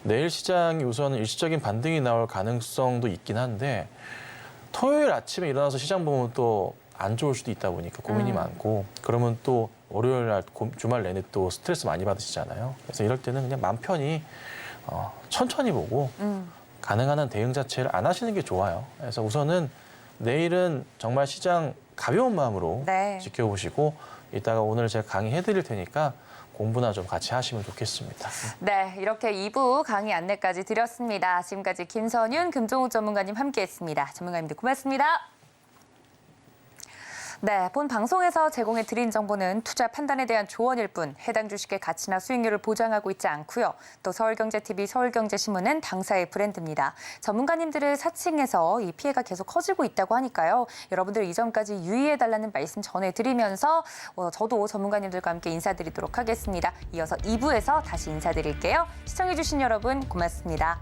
내일 시장이 우선 일시적인 반등이 나올 가능성도 있긴 한데 토요일 아침에 일어나서 시장 보면 또 안 좋을 수도 있다 보니까 고민이 많고 그러면 또 월요일 날 주말 내내 또 스트레스 많이 받으시잖아요. 그래서 이럴 때는 그냥 맘 편히 천천히 보고 가능한 한 대응 자체를 안 하시는 게 좋아요. 그래서 우선은 내일은 정말 시장 가벼운 마음으로 네. 지켜보시고 이따가 오늘 제가 강의해드릴 테니까 공부나 좀 같이 하시면 좋겠습니다. 네, 이렇게 2부 강의 안내까지 드렸습니다. 지금까지 김선윤 금종욱 전문가님 함께했습니다. 전문가님들 고맙습니다. 네, 본 방송에서 제공해 드린 정보는 투자 판단에 대한 조언일 뿐 해당 주식의 가치나 수익률을 보장하고 있지 않고요. 또 서울경제TV, 서울경제신문은 당사의 브랜드입니다. 전문가님들을 사칭해서 이 피해가 계속 커지고 있다고 하니까요. 여러분들 이 점까지 유의해달라는 말씀 전해드리면서 저도 전문가님들과 함께 인사드리도록 하겠습니다. 이어서 2부에서 다시 인사드릴게요. 시청해주신 여러분 고맙습니다.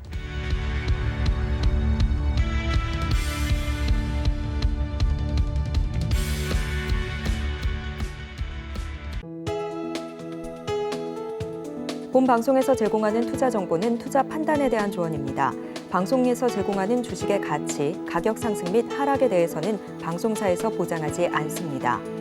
본 방송에서 제공하는 투자 정보는 투자 판단에 대한 조언입니다. 방송에서 제공하는 주식의 가치, 가격 상승 및 하락에 대해서는 방송사에서 보장하지 않습니다.